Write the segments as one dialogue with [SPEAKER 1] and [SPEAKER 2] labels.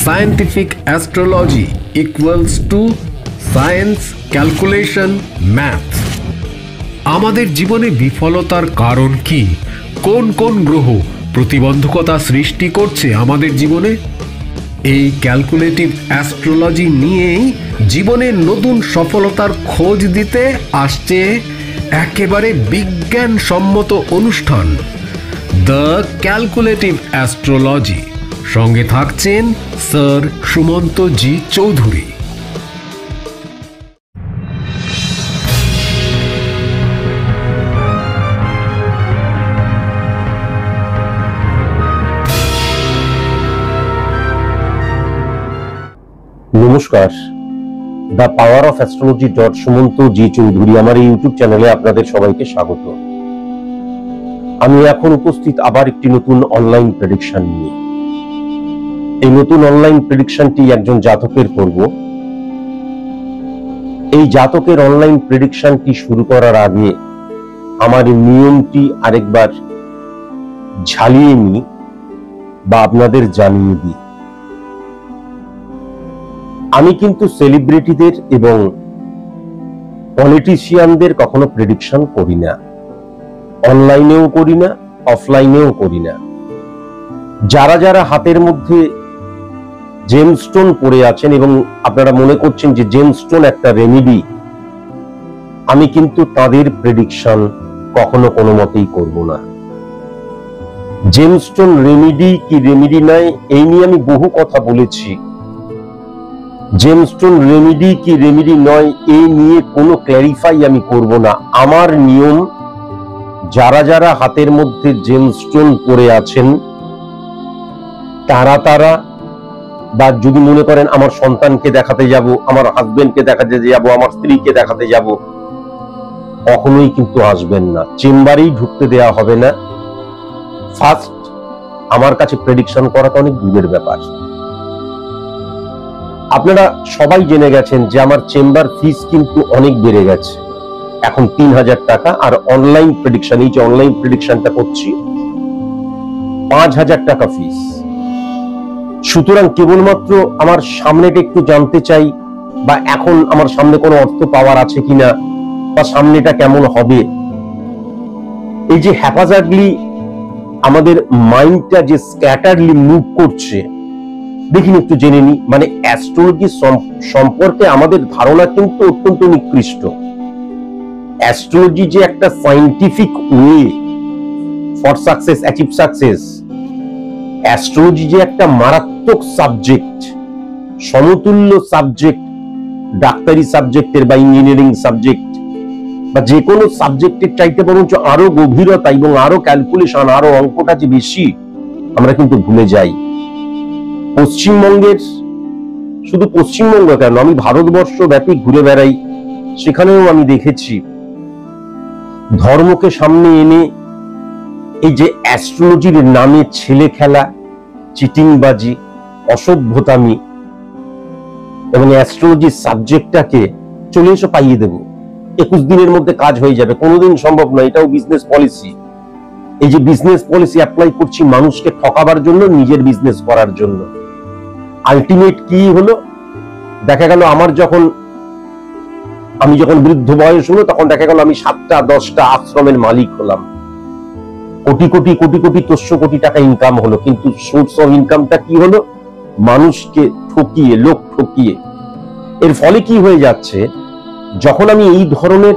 [SPEAKER 1] Scientific astrology equals to science, calculation, math. আমাদের জীবনে বিফলতার কারণ কি? কোন কোন গ্রহ প্রতিবন্ধকতা সৃষ্টি করছে আমাদের জীবনে? এই ক্যালকুলেটিভ অ্যাস্ট্রোলজি নিয়েই জীবনের নতুন সফলতার খোঁজ দিতে আসছে একেবারে বিজ্ঞানসম্মত অনুষ্ঠান দ্য ক্যালকুলেটিভ অ্যাস্ট্রোলজি। সঙ্গে থাকছেন স্যার সুমন্ত জি চৌধুরী।
[SPEAKER 2] নমস্কার, the power of astrology Sumanta ji Chowdhury আমার এই ইউটিউব চ্যানেলে আপনাদের সবাইকে স্বাগত। আমি এখন উপস্থিত আবার একটি নতুন অনলাইন প্রেডিকশন নিয়ে। এই নতুন অনলাইন প্রেডিকশনটি একজন জাতকের করব। এই জাতকের অনলাইন প্রেডিকশনটি শুরু করার আগে আমার নিয়মটি আরেকবার ঝালিয়ে নিই বা আপনাদের জানিয়ে দিই। আমি কিন্তু সেলিব্রিটিদের এবং পলিটিশিয়ানদের কখনো প্রেডিকশন করি না, অনলাইনেও করি না, অফলাইনেও করি না। যারা যারা হাতের মধ্যে জেমস্টোন পরে আছেন এবং আপনারা মনে করছেন যে জেমস্টোন একটা রেমেডি, আমি কিন্তু তাদের প্রেডিকশন কখনো কোনো মতেই করব না। জেমস্টোন রেমেডি কি রেমেডি নয়, এই নিয়ে আমি বহু কথা বলেছি। জেমস্টোন রেমেডি কি রেমেডি নয়, এই নিয়ে কোনো ক্ল্যারিফাই আমি করব না। আমার নিয়ম, যারা যারা হাতের মধ্যে জেমস্টোন পরে আছেন তারা বা যদি মনে করেন আমার সন্তানকে দেখাতে যাব, আমার হাজবেন্ডকে দেখাতে যাব, আমার স্ত্রীকে দেখাতে যাব, কখনোই কিন্তু আসবেন না, চেম্বারেই ঢুকতে দেয়া হবে না। ফার্স্ট আমার কাছে প্রেডিকশন করাটা অনেক দূরের ব্যাপার। আপনারা সবাই জেনে গেছেন যে আমার চেম্বার ফিস কিন্তু অনেক বেড়ে গেছে, এখন 3000 টাকা। আর অনলাইন প্রেডিকশন, এই যে অনলাইন প্রেডিকশনটা করছি, 5000 টাকা ফিস। সুতরাং কেবলমাত্র আমার সামনেটা একটু জানতে চাই, বা এখন আমার সামনে কোনো অর্থ পাওয়ার আছে কিনা, বা সামনেটা কেমন হবে, এই যে হ্যাপাজার্ডলি আমাদের মাইন্ডটা যে স্ক্যাটারলি মুভ করছে, দেখিন একটু জেনে নি। মানে অ্যাস্ট্রোলজি সম্পর্কে আমাদের ধারণা কিন্তু অত্যন্ত নিকৃষ্ট। অ্যাস্ট্রোলজি যে একটা scientific way for success, achieve success, astrology যে একটা মারাত্মক সাবজেক্ট, সমতুল্য সাবজেক্ট ডাক্তারি সাবজেক্টের বা ইঞ্জিনিয়ারিং সাবজেক্ট বা যে কোনো সাবজেক্টের চাইতে বরঞ্চ আরো গভীরতা এবং আরো ক্যালকুলেশন, আরো অঙ্কটা যে বেশি, আমরা কিন্তু ভুলে যাই। পশ্চিমবঙ্গের, শুধু পশ্চিমবঙ্গ কেন, আমি ভারতবর্ষ ব্যাপী ঘুরে বেড়াই, সেখানেও আমি দেখেছি ধর্মকে সামনে এনে এই যে অ্যাস্ট্রোলজির নামে ছেলে খেলা, চিটিংবাজি, অসভ্যতামি এবং অ্যাস্ট্রোলজির সাবজেক্টটাকে চলে এসে পাইয়ে দেব, 21 দিনের মধ্যে কাজ হয়ে যাবে, কোনোদিন সম্ভব নয়। এটাও বিজনেস পলিসি। এই যে বিজনেস পলিসি অ্যাপ্লাই করছি মানুষকে ঠকাবার জন্য, নিজের বিজনেস করার জন্য। আলটিমেট কি হলো, দেখা গেল আমি যখন বৃদ্ধ বয়স হলো, তখন দেখা গেল আমি 7টা 10টা আশ্রমের মালিক হলাম, কোটি কোটি কোটি কোটি 300 কোটি টাকা ইনকাম হলো, কিন্তু সোর্স অফ ইনকামটা কি হলো? মানুষকে ঠকিয়ে, লোক ঠকিয়ে। এর ফলে কি হয়ে যাচ্ছে, যখন আমি এই ধরনের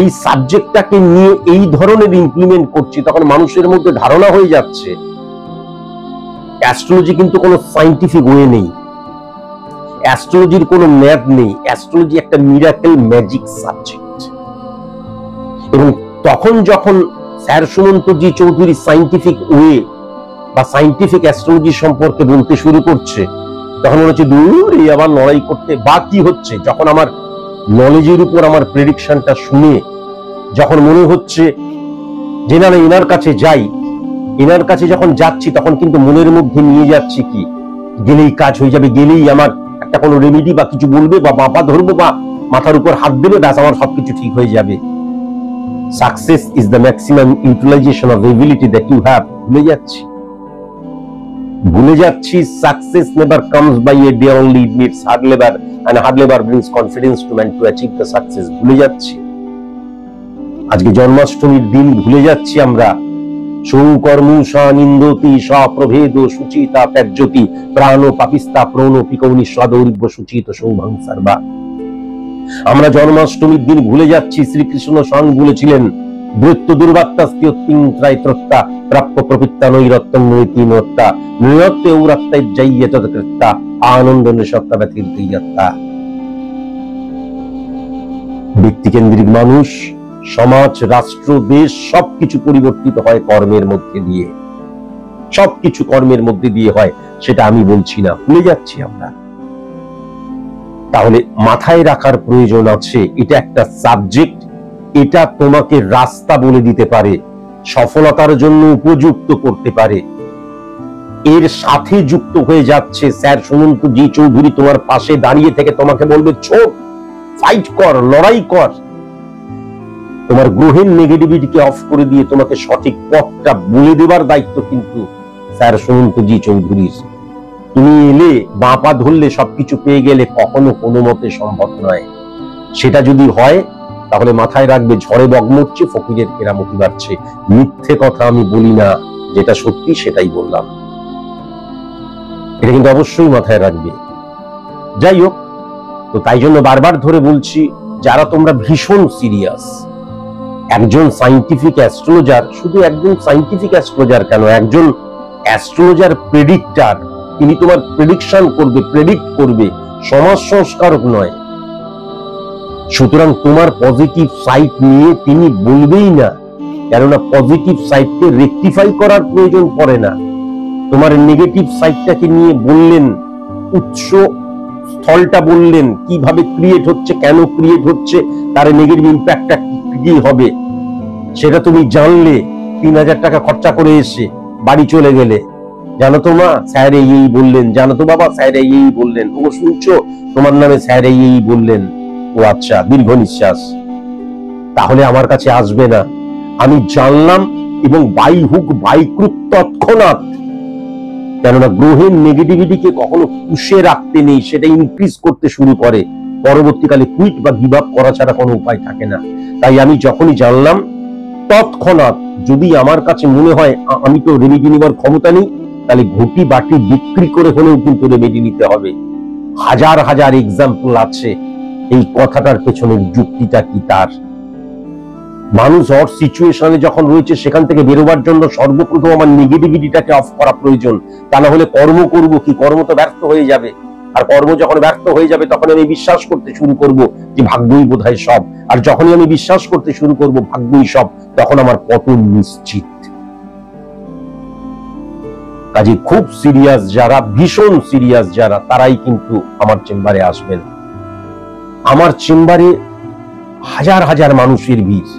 [SPEAKER 2] এই সাবজেক্টটাকে নিয়ে এই ধরনের ইমপ্লিমেন্ট করছি, তখন মানুষের মধ্যে ধারণা হয়ে যাচ্ছে অ্যাস্ট্রোলজি কিন্তু কোনো সায়েন্টিফিক ওয়ে নেই, অ্যাস্ট্রোলজির কোনো ম্যাথ নেই, অ্যাস্ট্রোলজি একটা মিরাকেল ম্যাজিক সাবজেক্ট। এবং তখন যখন sir Sumanta ji Chowdhury scientific way বা সায়েন্টিফিক অ্যাস্ট্রোলজি সম্পর্কে বলতে শুরু করছে, তখন মনে হচ্ছে দূর এই আবার লড়াই করতে। বা কি হচ্ছে, যখন আমার নলেজের উপর আমার প্রেডিকশনটা শুনে যখন মনে হচ্ছে যে না, এনার কাছে যাই, এনার কাছে যখন যাচ্ছি, তখন কিন্তু মনের মধ্যে নিয়ে যাচ্ছি কি, গেলেই কাজ হয়ে যাবে, গেলেই আমার একটা কোনো রেমেডি বা কিছু বলবে বা মাপা ধরবো বা মাথার উপর হাত দেবে, ব্যাস আমার সবকিছু ঠিক হয়ে যাবে। Success is the maximum utilization of the ability that you have. ভুলে যাচ্ছি। ভুলে যাচ্ছি success never comes by a day only, it needs hard labour and hard labour brings confidence to man to achieve the success. ভুলে যাচ্ছি আজকে জন্মাষ্টমীর দিন, ভুলে যাচ্ছি আমরা সৌকর্মু সনিন্দতি স্বপ্রভেদ সুচিতা ত্যাজ্যতি প্রাণ পাপিস্তা প্রণ পিকৌনি সদৌরিব্য সুচিত সৌভাংসার বা। আমরা জন্মাষ্টমীর দিন ভুলে যাচ্ছি শ্রীকৃষ্ণ স্বয়ং বলেছিলেন দৈত্য দুর্বাত্তা প্রাপ্য প্রপিত্তা নৈরত্তম নৈতিনত্তা নৈরত্য ঔরাত্তায় যাইয়ে তৎকৃত্তা আনন্দ নিঃসত্তা ব্যতীর্থা। ব্যক্তিকেন্দ্রিক মানুষ, সমাজ, রাষ্ট্র, দেশ সবকিছু পরিবর্তিত হয় কর্মের মধ্যে দিয়ে, সবকিছু কর্মের মধ্যে দিয়ে হয়, সেটা আমি বলছি না, ভুলে যাচ্ছি আমরা। তাহলে মাথায় রাখার প্রয়োজন আছে, এটা একটা সাবজেক্ট, এটা তোমাকে রাস্তা বলে দিতে পারে, সফলতার জন্য উপযুক্ত করতে পারে। এর সাথে যুক্ত হয়ে যাচ্ছে স্যার সুমন্ত জি চৌধুরী তোমার পাশে দাঁড়িয়ে থেকে তোমাকে বলবে ছোট, ফাইট কর, লড়াই কর। তোমার গ্রহের নেগেটিভিটিকে অফ করে দিয়ে তোমাকে সঠিক পথটা বলে দেবার দায়িত্ব কিন্তু স্যার সুমন্ত জি চৌধুরীর। তুমি এলে বাঁ পা ধরলে সবকিছু পেয়ে গেলে কখনো কোনো মতে সম্ভব নয়। সেটা যদি হয় তাহলে মাথায় রাখবে ঝড়ে বক মরছে, ফকিরের কেরামতি বাড়ছে। মিথ্যে কথা আমি বলি না, যেটা সত্যি সেটাই বললাম, এটা কিন্তু অবশ্যই মাথায় রাখবে। যাই হোক, তো তাই জন্য বারবার ধরে বলছি, যারা তোমরা ভীষণ সিরিয়াস, একজন সায়েন্টিফিক অ্যাস্ট্রোলজার, শুধু একজন সায়েন্টিফিক অ্যাস্ট্রোলজার কেন, একজন অ্যাস্ট্রোলজার প্রেডিক্টর, তিনি তোমার প্রেডিকশন করবে, প্রেডিক্ট করবে, সমাজ সংস্কারক নয়। সুতরাং তোমার পজিটিভ সাইড নিয়ে তিনি বলবেই না, কেননা পজিটিভ সাইডকে রেকটিফাই করার প্রয়োজন পড়ে না। তোমার নেগেটিভ সাইডটাকে নিয়ে বললেন, উৎস স্থলটা বললেন, কিভাবে ক্রিয়েট হচ্ছে, কেন ক্রিয়েট হচ্ছে, তার নেগেটিভ ইম্প্যাক্টটা কি হবে, সেটা তুমি জানলে 3000 টাকা খরচা করে এসে বাড়ি চলে গেলে, জানো তো মা স্যার এই বললেন, জানো তো বাবা স্যার এই বললেন, ও শুনছো তোমার নামে স্যার এই বললেন, ও আচ্ছা, দীর্ঘ নিঃশ্বাস, তাহলে আমার কাছে আসবে না। আমি জানলাম এবং বাই হুক বাই ক্রুক তৎক্ষণাৎ, কেননা গ্রহের নেগেটিভিটিকে কখনো পুষে রাখতে নেই, সেটা ইনক্রিজ করতে শুরু করে, পরবর্তীকালে কুইট বা গিভ আপ করা ছাড়া কোনো উপায় থাকে না। তাই আমি যখনই জানলাম তৎক্ষণাৎ, যদি আমার কাছে মনে হয় আমি তো রেমেডি নেবার ক্ষমতা নেই, তাহলে ঘটি বাটি বিক্রি করে হলেও কিন্তু রেমেডি নিতে হবে। হাজার হাজার এক্সাম্পল আছে এই কথাটার পেছনের যুক্তিটা কি। তার মানুষ ওর সিচুয়েশনে যখন রয়েছে সেখান থেকে বেরোবার জন্য সর্বপ্রথম আমার নেগেটিভিটিটাকে অফ করা প্রয়োজন। তা না হলে কর্ম করব কি, কর্ম তো ব্যর্থ হয়ে যাবে। আর কর্ম যখন ব্যর্থ হয়ে যাবে তখন আমি বিশ্বাস করতে শুরু করব যে ভাগ্যই বোধহয় সব। আর যখনই আমি বিশ্বাস করতে শুরু করব ভাগ্যই সব, তখন আমার পতন নিশ্চিত। কাজে খুব সিরিয়াস যারা, ভীষণ সিরিয়াস যারা, তারাই কিন্তু আমার চেম্বারে আসবেন। আমার চেম্বারে হাজার হাজার মানুষের ভিড়,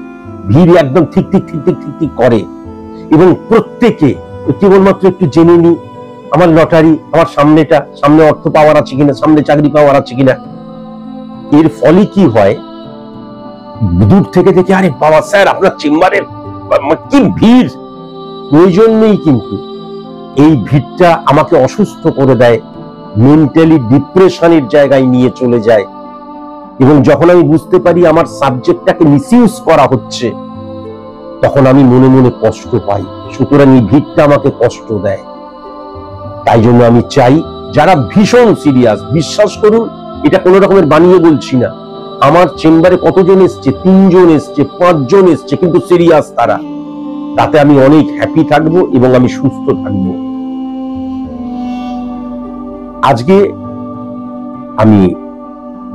[SPEAKER 2] ভিড় একদম ঠিক ঠিক ঠিক ঠিক ঠিক ঠিক করে, এবং প্রত্যেকে কেবলমাত্র একটু জেনে নি আমার লটারি, আমার সামনেটা, সামনে অর্থ পাওয়ার আছে কিনা, সামনে চাকরি পাওয়ার আছে কিনা। এর ফলে কি হয়, দূর থেকে দেখে আরে বাবা স্যার আপনার চেম্বারের কি ভিড়, প্রয়োজন নেই, কিন্তু এই ভিড়টা আমাকে অসুস্থ করে দেয়, মেন্টালি ডিপ্রেশনের জায়গায় নিয়ে চলে যায়। এবং যখন আমি বুঝতে পারি আমার সাবজেক্টটাকে মিসইউজ করা হচ্ছে, তখন আমি মনে মনে কষ্ট পাই। সুতরাং এই ভিড়টা আমাকে কষ্ট দেয়। তাই জন্য আমি চাই যারা ভীষণ সিরিয়াস, বিশ্বাস করুন এটা কোনো রকমের বানিয়ে বলছি না, আমার চেম্বারে কতজন এসছে, 3 জন এসছে, 5 জন এসছে, কিন্তু সিরিয়াস তারা, তাতে আমি অনেক হ্যাপি থাকবো এবং আমি সুস্থ থাকবো। আজকে আমি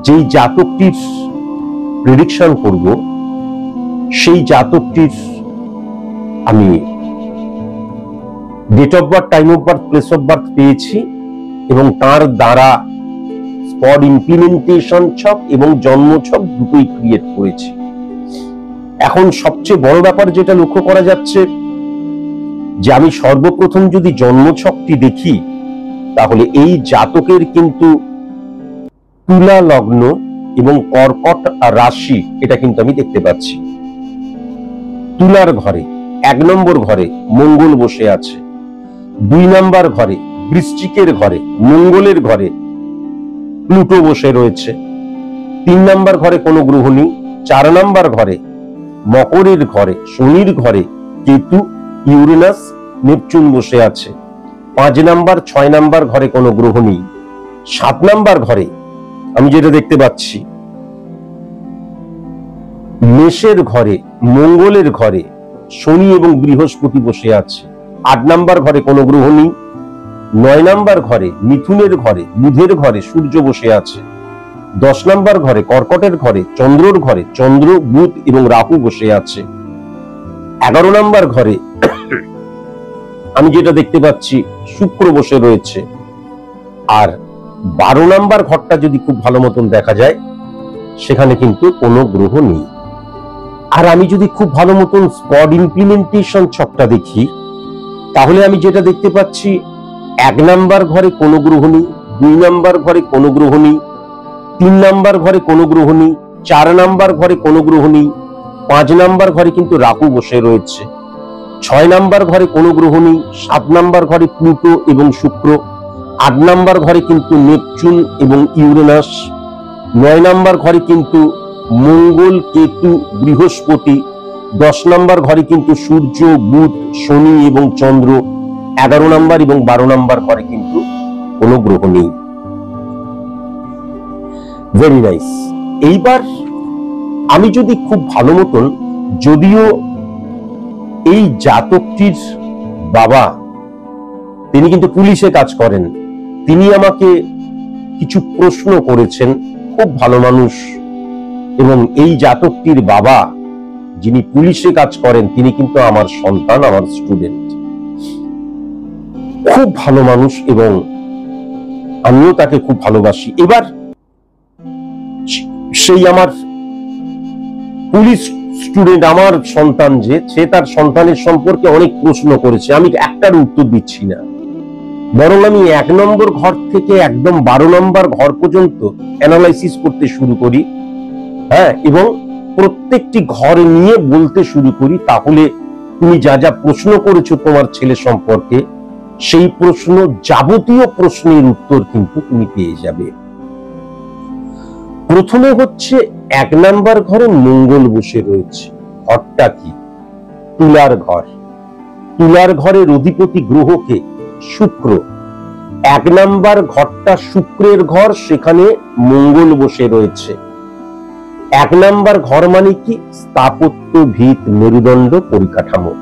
[SPEAKER 2] যেই জাতকটির প্রেডিকশন করব, সেই জাতকটির আমি date of birth, time of birth, place of birth পেয়েছি, এবং তার দ্বারা স্পট ইমপ্লিমেন্টেশন ছক এবং জন্ম ছক দুটোই ক্রিয়েট করেছি। এখন সবচেয়ে বড় ব্যাপার যেটা লক্ষ্য করা যাচ্ছে, যে আমি সর্বপ্রথম যদি জন্ম ছকটি দেখি, তাহলে এই জাতকের কিন্তু তুলা লগ্ন এবং কর্কট রাশি, এটা কিন্তু আমি দেখতে পাচ্ছি। তুলার ঘরে 1 নম্বর ঘরে মঙ্গল বসে আছে, 2 নম্বর ঘরে বৃশ্চিকের ঘরে, মঙ্গলের ঘরে প্লুটো বসে রয়েছে। 3 নাম্বার ঘরে কোনো গ্রহ নেই। 4 নাম্বার ঘরে মকরের ঘরে, শনির ঘরে কেতু, ইউরেনাস, নেপচুন বসে আছে। 5 নাম্বার 6 নাম্বার ঘরে কোনো গ্রহ নেই। 7 নাম্বার ঘরে আমি যেটা দেখতে পাচ্ছি, মেষের ঘরে, মঙ্গলের ঘরে শনি এবং বৃহস্পতি বসে আছে। 8 নাম্বার ঘরে কোনো গ্রহ নেই। 9 নাম্বার ঘরে মিথুনের ঘরে, বুধের ঘরে সূর্য বসে আছে। 10 নাম্বার ঘরে কর্কটের ঘরে, চন্দ্রর ঘরে চন্দ্র, বুধ এবং রাহু বসে আছে। 11 নাম্বার ঘরে আমি যেটা দেখতে পাচ্ছি, শুক্র বসে রয়েছে। আর 12 নাম্বার ঘরটা যদি খুব ভালো মতন দেখা যায়, সেখানে কিন্তু কোনো গ্রহ নেই। আর আমি যদি খুব ভালো মতন স্পট ইমপ্লিমেন্টেশন ছকটা দেখি, তাহলে আমি যেটা দেখতে পাচ্ছি, 1 নাম্বার ঘরে কোনো গ্রহ নেই, 2 নাম্বার ঘরে কোনো গ্রহ নেই, 3 নাম্বার ঘরে কোনো গ্রহ নেই, 4 নাম্বার ঘরে কোনো গ্রহ নেই, 5 নাম্বার ঘরে কিন্তু রাহু বসে রয়েছে, 6 নাম্বার ঘরে কোনো গ্রহ নেই, 7 নাম্বার ঘরে প্লুটো এবং শুক্র, 8 নাম্বার ঘরে কিন্তু নেপচুন এবং ইউরেনাস, 9 নাম্বার ঘরে কিন্তু মঙ্গল, কেতু, বৃহস্পতি, 10 নাম্বার ঘরে কিন্তু সূর্য, বুধ, শনি এবং চন্দ্র, 11 নাম্বার এবং 12 নাম্বার ঘরে কিন্তু কোনো গ্রহ নেই। Very nice. এইবার আমি যদি খুব ভালো মতন, যদিও এই জাতকটির বাবা তিনি কিন্তু পুলিশে কাজ করেন, তিনি আমাকে কিছু প্রশ্ন করেছেন, খুব ভালো মানুষ, এবং এই জাতকটির বাবা যিনি পুলিশে কাজ করেন তিনি কিন্তু আমার সন্তান, আমার স্টুডেন্ট, খুব ভালো মানুষ এবং আমিও তাকে খুব ভালোবাসি। এবার সেই আমার পুলিশ স্টুডেন্ট, আমার সন্তান যে, সে তার সন্তানের সম্পর্কে অনেক প্রশ্ন করেছে, আমি একটার উত্তর দিচ্ছি না, বরং আমি 1 নম্বর ঘর থেকে একদম 12 নম্বর ঘর পর্যন্ত অ্যানালাইসিস করতে শুরু করি, হ্যাঁ, এবং প্রত্যেকটি ঘর নিয়ে বলতে শুরু করি। তাহলে তুমি যা যা প্রশ্ন করেছো তোমার ছেলে সম্পর্কে, সেই প্রশ্ন, যাবতীয় প্রশ্নের উত্তর কিন্তু তুমি পেয়ে যাবে। প্রথমে হচ্ছে 1 নাম্বার ঘরে মঙ্গল বসে রয়েছে। ঘরটা কি? তুলার ঘর। তুলার ঘরের অধিপতি গ্রহকে শুক্র। 1 নাম্বার ঘরটা শুক্রের ঘর, সেখানে মঙ্গল বসে রয়েছে। 1 নাম্বার ঘর মানে কি? স্থাপত্য, ভিত, মেরুদণ্ড, পরিকাঠামো।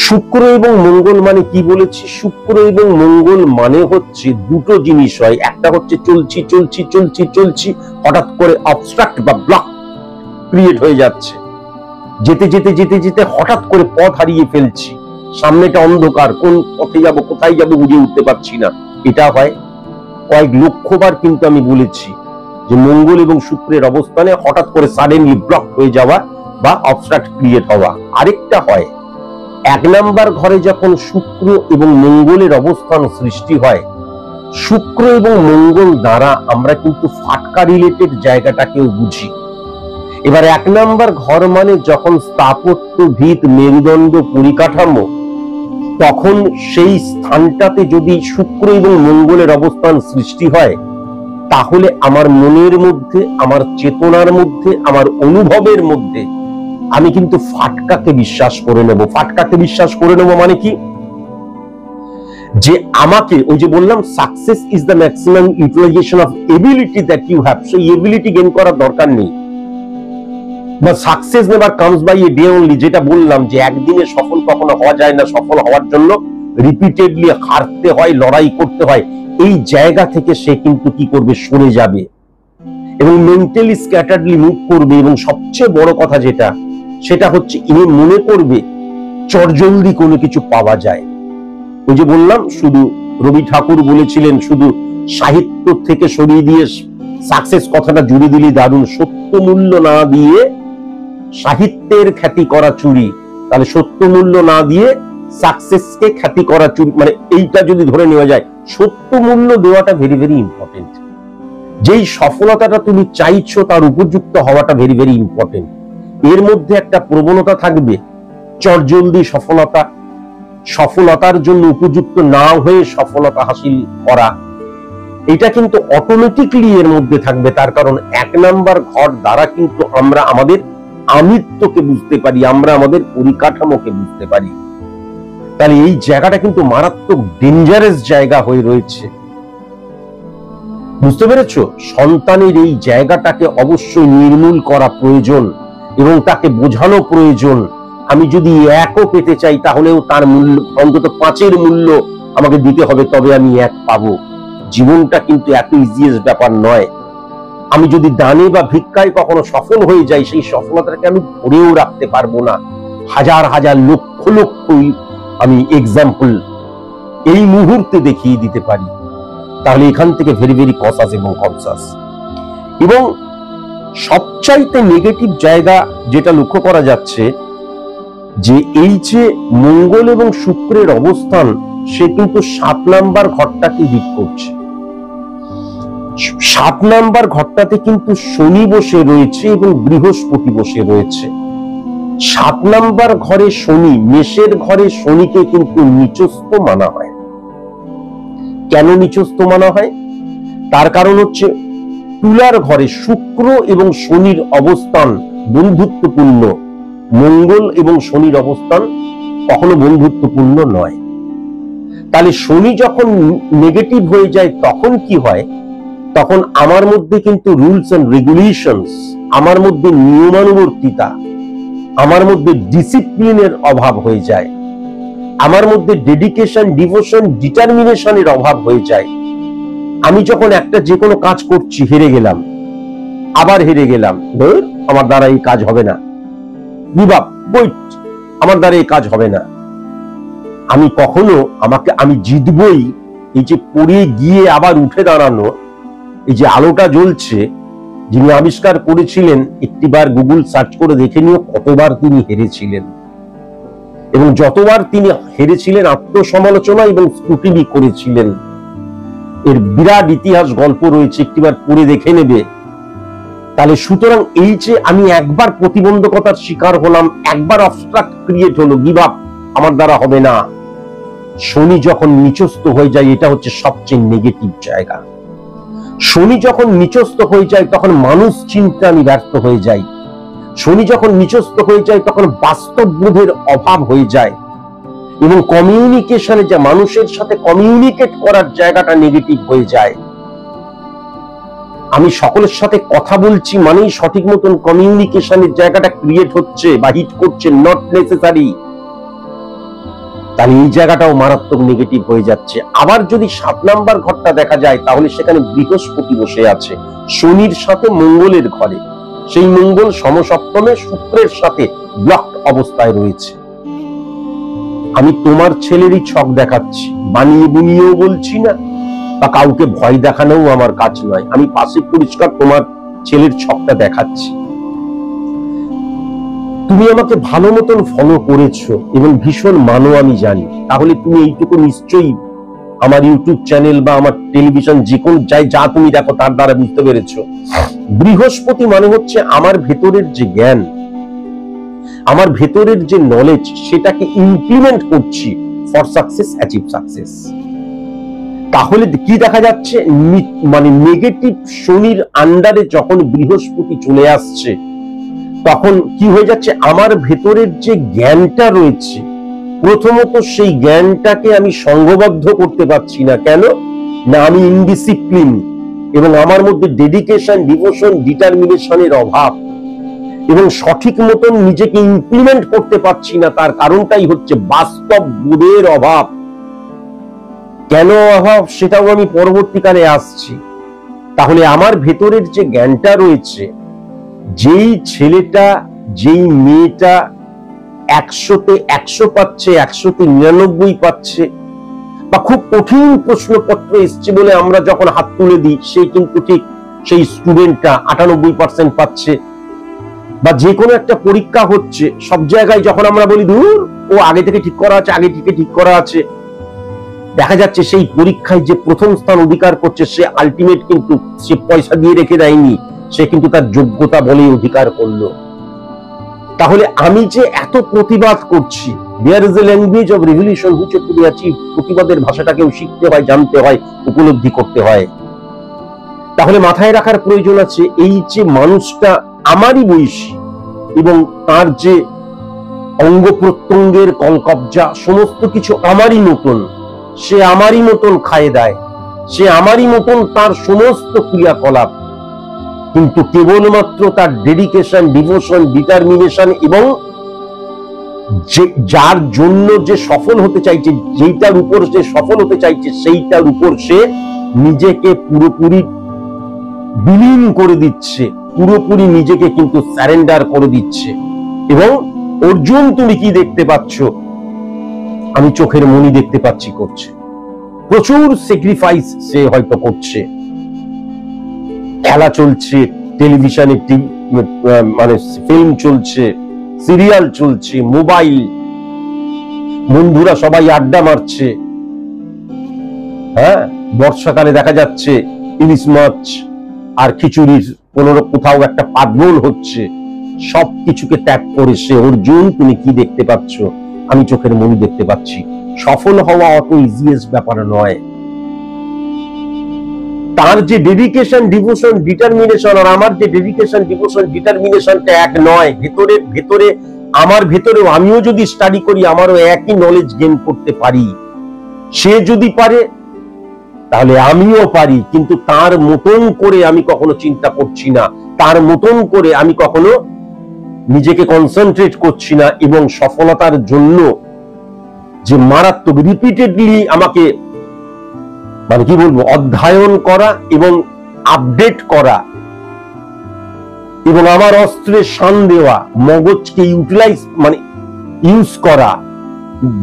[SPEAKER 2] শুক্র এবং মঙ্গল মানে কি বলেছি? শুক্র এবং মঙ্গল মানে হচ্ছে দুটো জিনিস হয়। একটা হচ্ছে চলছি চলছি চলছি চলছি, হঠাৎ করে অবস্ট্রাক্ট বা ব্লক ক্রিয়েট হয়ে যাচ্ছে, যেতে যেতে যেতে যেতে হঠাৎ করে পথ হারিয়ে ফেলছি, সামনেটা অন্ধকার, কোন পথে যাব, কোথায় যাব বুঝে উঠতে পারছি না, এটা হয়। কয়েক লক্ষবার কিন্তু আমি বলেছি যে মঙ্গল এবং শুক্রের অবস্থানে হঠাৎ করে সাডেনলি ব্লক হয়ে যাওয়া বা অবস্ট্রাক্ট ক্রিয়েট হওয়া। আরেকটা হয়, 1 নাম্বার ঘরে যখন শুক্র এবং মঙ্গলের অবস্থান সৃষ্টি হয়, শুক্র এবং মঙ্গল দ্বারা আমরা কিন্তু ফাটকা রিলেটেড জায়গাটাকেও বুঝি। এবার 1 নাম্বার ঘর মানে যখন স্থাপত্য, ভিত, মেরুদণ্ড, পরিকাঠামো, তখন সেই স্থানটাতে যদি শুক্র এবং মঙ্গলের অবস্থান সৃষ্টি হয়, তাহলে আমার মনের মধ্যে, আমার চেতনার মধ্যে, আমার অনুভবের মধ্যে আমি কিন্তু ফাটকাকে বিশ্বাস করে নেব। ফাটকাকে বিশ্বাস করে নেব মানে কি? যে আমাকে, ওই যে বললাম success is the maximum utilisation of ability that you have, সেই এবিলিটি গেইন করার দরকার নেই। বা success never comes by a day only, যেটা বললাম যে একদিনে সফল কখনো হওয়া যায় না। সফল হওয়ার জন্য রিপিটেডলি হারতে হয়, লড়াই করতে হয়। এই জায়গা থেকে সে কিন্তু কি করবে? সরে যাবে এবং মেন্টালি স্ক্যাটার্ডলি মুভ করবে। এবং সবচেয়ে বড় কথা যেটা, সেটা হচ্ছে ইনি মনে করবে চটজলদি কোনো কিছু পাওয়া যায়। ওই যে বললাম, শুধু রবি ঠাকুর বলেছিলেন শুধু সাহিত্য থেকে সরিয়ে দিয়ে সাকসেস কথাটা জুড়ে দিলি দারুণ, সত্য মূল্য না দিয়ে সাহিত্যের খ্যাতি করা চুরি। তাহলে সত্য মূল্য না দিয়ে সাকসেসকে খ্যাতি করা চুরি, মানে এইটা যদি ধরে নেওয়া যায়, সত্য মূল্য দেওয়াটা ভেরি ভেরি ইম্পর্টেন্ট। যেই সফলতাটা তুমি চাইছো তার উপযুক্ত হওয়াটা ভেরি ভেরি ইম্পর্টেন্ট। এর মধ্যে একটা প্রবণতা থাকবে চটজলদি সফলতা, সফলতার জন্য উপযুক্ত না হয়ে সফলতা হাসিল করা, এটা কিন্তু অটোমেটিকলি এর মধ্যে থাকবে। তার কারণ 1 নাম্বার ঘর দ্বারা কিন্তু আমরা আমাদের আমিত্বকে বুঝতে পারি, আমরা আমাদের পরিকাঠামোকে বুঝতে পারি। তাহলে এই জায়গাটা কিন্তু মারাত্মক ডেঞ্জারাস জায়গা হয়ে রয়েছে, বুঝতে পেরেছো? সন্তানের এই জায়গাটাকে অবশ্যই নির্মূল করা প্রয়োজন এবং তাকে বোঝানো প্রয়োজন। আমি যদি 1ও পেতে চাই তাহলেও তার মূল্য অন্তত 5-এর মূল্য আমাকে দিতে হবে, তবে আমি 1 পাবো। জীবনটা কিন্তু এত ইজিয়েস্ট ব্যাপার নয়। আমি যদি দানে বা ভিক্ষায় কখনো সফল হয়ে যাই, সেই সফলতাকে আমি ধরেও রাখতে পারবো না। হাজার হাজার লক্ষ লক্ষ আমি এক্সাম্পল এই মুহূর্তে দেখিয়ে দিতে পারি। তাহলে এখান থেকে ভেরি ভেরি কসাস এবং কনসাস। এবং সবচাইতে নেগেটিভ জায়গা যেটা লক্ষ্য করা যাচ্ছে, যে এই যে মঙ্গল এবং শুক্রের অবস্থান, সে কিন্তু 7 নাম্বার ঘরটাকে হিট করছে। 7 নাম্বার ঘরটাতে কিন্তু শনি বসে রয়েছে এবং বৃহস্পতি বসে রয়েছে। 7 নাম্বার ঘরে শনি, মেষের ঘরে শনিকে কিন্তু নিচস্থ মানা হয়। কেন নিচস্থ মানা হয়? তার কারণ হচ্ছে তুলার ঘরে শুক্র এবং শনির অবস্থান বন্ধুত্বপূর্ণ, মঙ্গল এবং শনির অবস্থান কখনো বন্ধুত্বপূর্ণ নয়। তাহলে শনি যখন নেগেটিভ হয়ে যায় তখন কি হয়? তখন আমার মধ্যে কিন্তু রুলস এন্ড রেগুলেশনস, আমার মধ্যে নিয়মানুবর্তিতা, আমার মধ্যে ডিসিপ্লিনের অভাব হয়ে যায়, আমার মধ্যে ডেডিকেশন, ডিভোশন, ডিটারমিনেশনের অভাব হয়ে যায়। আমি যখন একটা যে কোনো কাজ করছি, হেরে গেলাম, আবার হেরে গেলাম, আমার দ্বারা এই কাজ হবে না, বিবাদ বইট, আমার দ্বারা এই কাজ হবে না, আমি কখনো আমি জিতবই, এই যে পড়ে গিয়ে আবার উঠে দাঁড়ানো, এই যে আলোটা জ্বলছে, যিনি আবিষ্কার করেছিলেন, একটিবার গুগল সার্চ করে দেখে নিও কতবার তিনি হেরেছিলেন এবং যতবার তিনি হেরেছিলেন আত্মসমালোচনা এবং স্ক্রুটিনি করেছিলেন। এর বিরাট ইতিহাস গল্প রয়েছে, একটিবার পড়ে দেখে নেবে। তাহলে সুতরাং এই যে আমি একবার প্রতিবন্ধকতার শিকার হলাম, একবার অবস্ট্রাক্ট ক্রিয়েট হলো, গিভ আপ, আমার দ্বারা হবে না, শনি যখন নিচস্থ হয়ে যায়, এটা হচ্ছে সবচেয়ে নেগেটিভ জায়গা। শনি যখন নিচস্থ হয়ে যায় তখন মানুষ চিন্তা আমি ব্যর্থ হয়ে যাই। শনি যখন নিচস্থ হয়ে যায় তখন বাস্তব বোধের অভাব হয়ে যায় এবং কমিউনিকেশনে, যে মানুষের সাথে কমিউনিকেট করার জায়গাটা নেগেটিভ হয়ে যায়। আমি সকলের সাথে কথা বলছি মানেই সঠিক মতন কমিউনিকেশনের জায়গাটা ক্রিয়েট হচ্ছে বা হিট করছে, নট নেসেসারি। তাহলে এই জায়গাটাও মারাত্মক নেগেটিভ হয়ে যাচ্ছে। আবার যদি 7 নাম্বার ঘরটা দেখা যায়, তাহলে সেখানে বৃহস্পতি বসে আছে শনির সাথে মঙ্গলের ঘরে। সেই মঙ্গল সমসপ্তমে শুক্রের সাথে ব্লকড অবস্থায় রয়েছে। আমি তোমার ছেলেরই ছক দেখাচ্ছি, বানিয়ে বুনিয়েও বলছি না, বা কাউকে ভয় দেখানোও আমার কাজ নয়। আমি পাশে পরিষ্কার তোমার ছেলের ছকটা দেখাচ্ছি। তুমি আমাকে ভালো মতন ফলো করেছো এবং ভীষণ মানো আমি জানি, তাহলে তুমি এইটুকু নিশ্চয়ই আমার ইউটিউব চ্যানেল বা আমার টেলিভিশন যে কোন যা তুমি দেখো তার দ্বারা বুঝতে পেরেছো। বৃহস্পতি মানে হচ্ছে আমার ভেতরের যে জ্ঞান, আমার ভেতরের যে নলেজ, সেটাকে ইমপ্লিমেন্ট করছি ফর সাকসেস, অ্যাচিভ সাকসেস। তাহলে কি দেখা যাচ্ছে, মানে নেগেটিভ শনির আন্ডারে যখন বৃহস্পতি চলে আসছে, তখন কি হয়ে যাচ্ছে, আমার ভেতরের যে জ্ঞানটা রয়েছে, প্রথমত সেই জ্ঞানটাকে আমি সংঘবদ্ধ করতে পারছি না। কেন না? আমি ইনডিসিপ্লিন এবং আমার মধ্যে ডেডিকেশন, ডিভোশন, ডিটারমিনেশনের অভাব এবং সঠিক মতন নিজেকে ইমপ্লিমেন্ট করতে পারছি না। তার কারণটাই হচ্ছে বাস্তব বোধের অভাব। কেন অভাব সেটাও আমি পরবর্তীকালে আসছি। তাহলে আমার ভেতরের যে জ্ঞানটা রয়েছে, যেই ছেলেটা, যেই মেয়েটা 100-তে 100 পাচ্ছে, 100-তে 99 পাচ্ছে, বা খুব কঠিন প্রশ্নপত্র এসছে বলে আমরা যখন হাত তুলে দিই, সেই কিন্তু ঠিক সেই স্টুডেন্টটা 98% পাচ্ছে। বা যে কোনো একটা পরীক্ষা হচ্ছে, সব জায়গায় যখন আমরা বলি দূর, ও আগে থেকে ঠিক করা আছে, আগে থেকে ঠিক করা আছে, দেখা যাচ্ছে সেই পরীক্ষায় যে প্রথম স্থান অধিকার করছে, সে আলটিমেট কিন্তু সে পয়সা দিয়ে রেখে দেয়নি, সে কিন্তু তার যোগ্যতা বলেই অধিকার করলো। তাহলে আমি যে এত প্রতিবাদ করছি, there is a language of revolution which to be achieved. প্রতিবাদের ভাষাটাকেও শিখতে হয়, জানতে হয়, উপলব্ধি করতে হয়। তাহলে মাথায় রাখার প্রয়োজন আছে এই যে মানুষটা আমারই বয়সী এবং তার যে অঙ্গ প্রত্যঙ্গের কলকবজা সমস্ত কিছু আমারই মতন, সে আমারই মতন খায় দায়, সে আমারই মতন তার সমস্ত ক্রিয়াকলাপ, কিন্তু কেবলমাত্র তার ডেডিকেশন, ডিভোশন, ডিটারমিনেশন এবং যার জন্য যে সফল হতে চাইছে, যেইটার উপর সে সফল হতে চাইছে, সেইটার উপর সে নিজেকে পুরোপুরি বিলীন করে দিচ্ছে, পুরোপুরি নিজেকে কিন্তু সারেন্ডার করে দিচ্ছে। এবং অর্জুন তুমি কি দেখতে পাচ্ছ? আমি চোখের মনি দেখতে পাচ্ছি করছে, প্রচুর স্যাক্রিফাইস সে হয়তো করছে। খেলা চলছে, টেলিভিশনে মানে ফিল্ম চলছে, সিরিয়াল চলছে, মোবাইল, বন্ধুরা সবাই আড্ডা মারছে। হ্যাঁ, বর্ষাকালে দেখা যাচ্ছে ইলিশ মাছ আর খিচুড়ির কোথাও একটা পাগল হচ্ছে। সবকিছুকে ত্যাগ করে সে অর্জুন তুমি কি দেখতে পাচ্ছ? আমি চোখের মনি দেখতে পাচ্ছি। সফল হওয়া অত ইজিয়েস্ট ব্যাপার নয়। তার যে ডেডিকেশন, ডিভোশন, ডিটারমিনেশন আর আমার যে ডেডিকেশন, ডিভোশন, ডিটারমিনেশনটা এক নয়। ভেতরে আমার ভেতরেও আমিও যদি স্টাডি করি আমারও একই নলেজ গেইন করতে পারি। সে যদি পারে তাহলে আমিও পারি, কিন্তু তার মতন করে আমি কখনো চিন্তা করছি না, তার মতন করে আমি কখনো নিজেকে কনসেন্ট্রেট করছি না। এবং সফলতার জন্য যে মারাত্মক রিপিটেডলি আমাকে মানে কি বলবো অধ্যয়ন করা এবং আপডেট করা এবং আমার অস্ত্রে শান দেওয়া, মগজকে ইউটিলাইজ মানে ইউজ করা,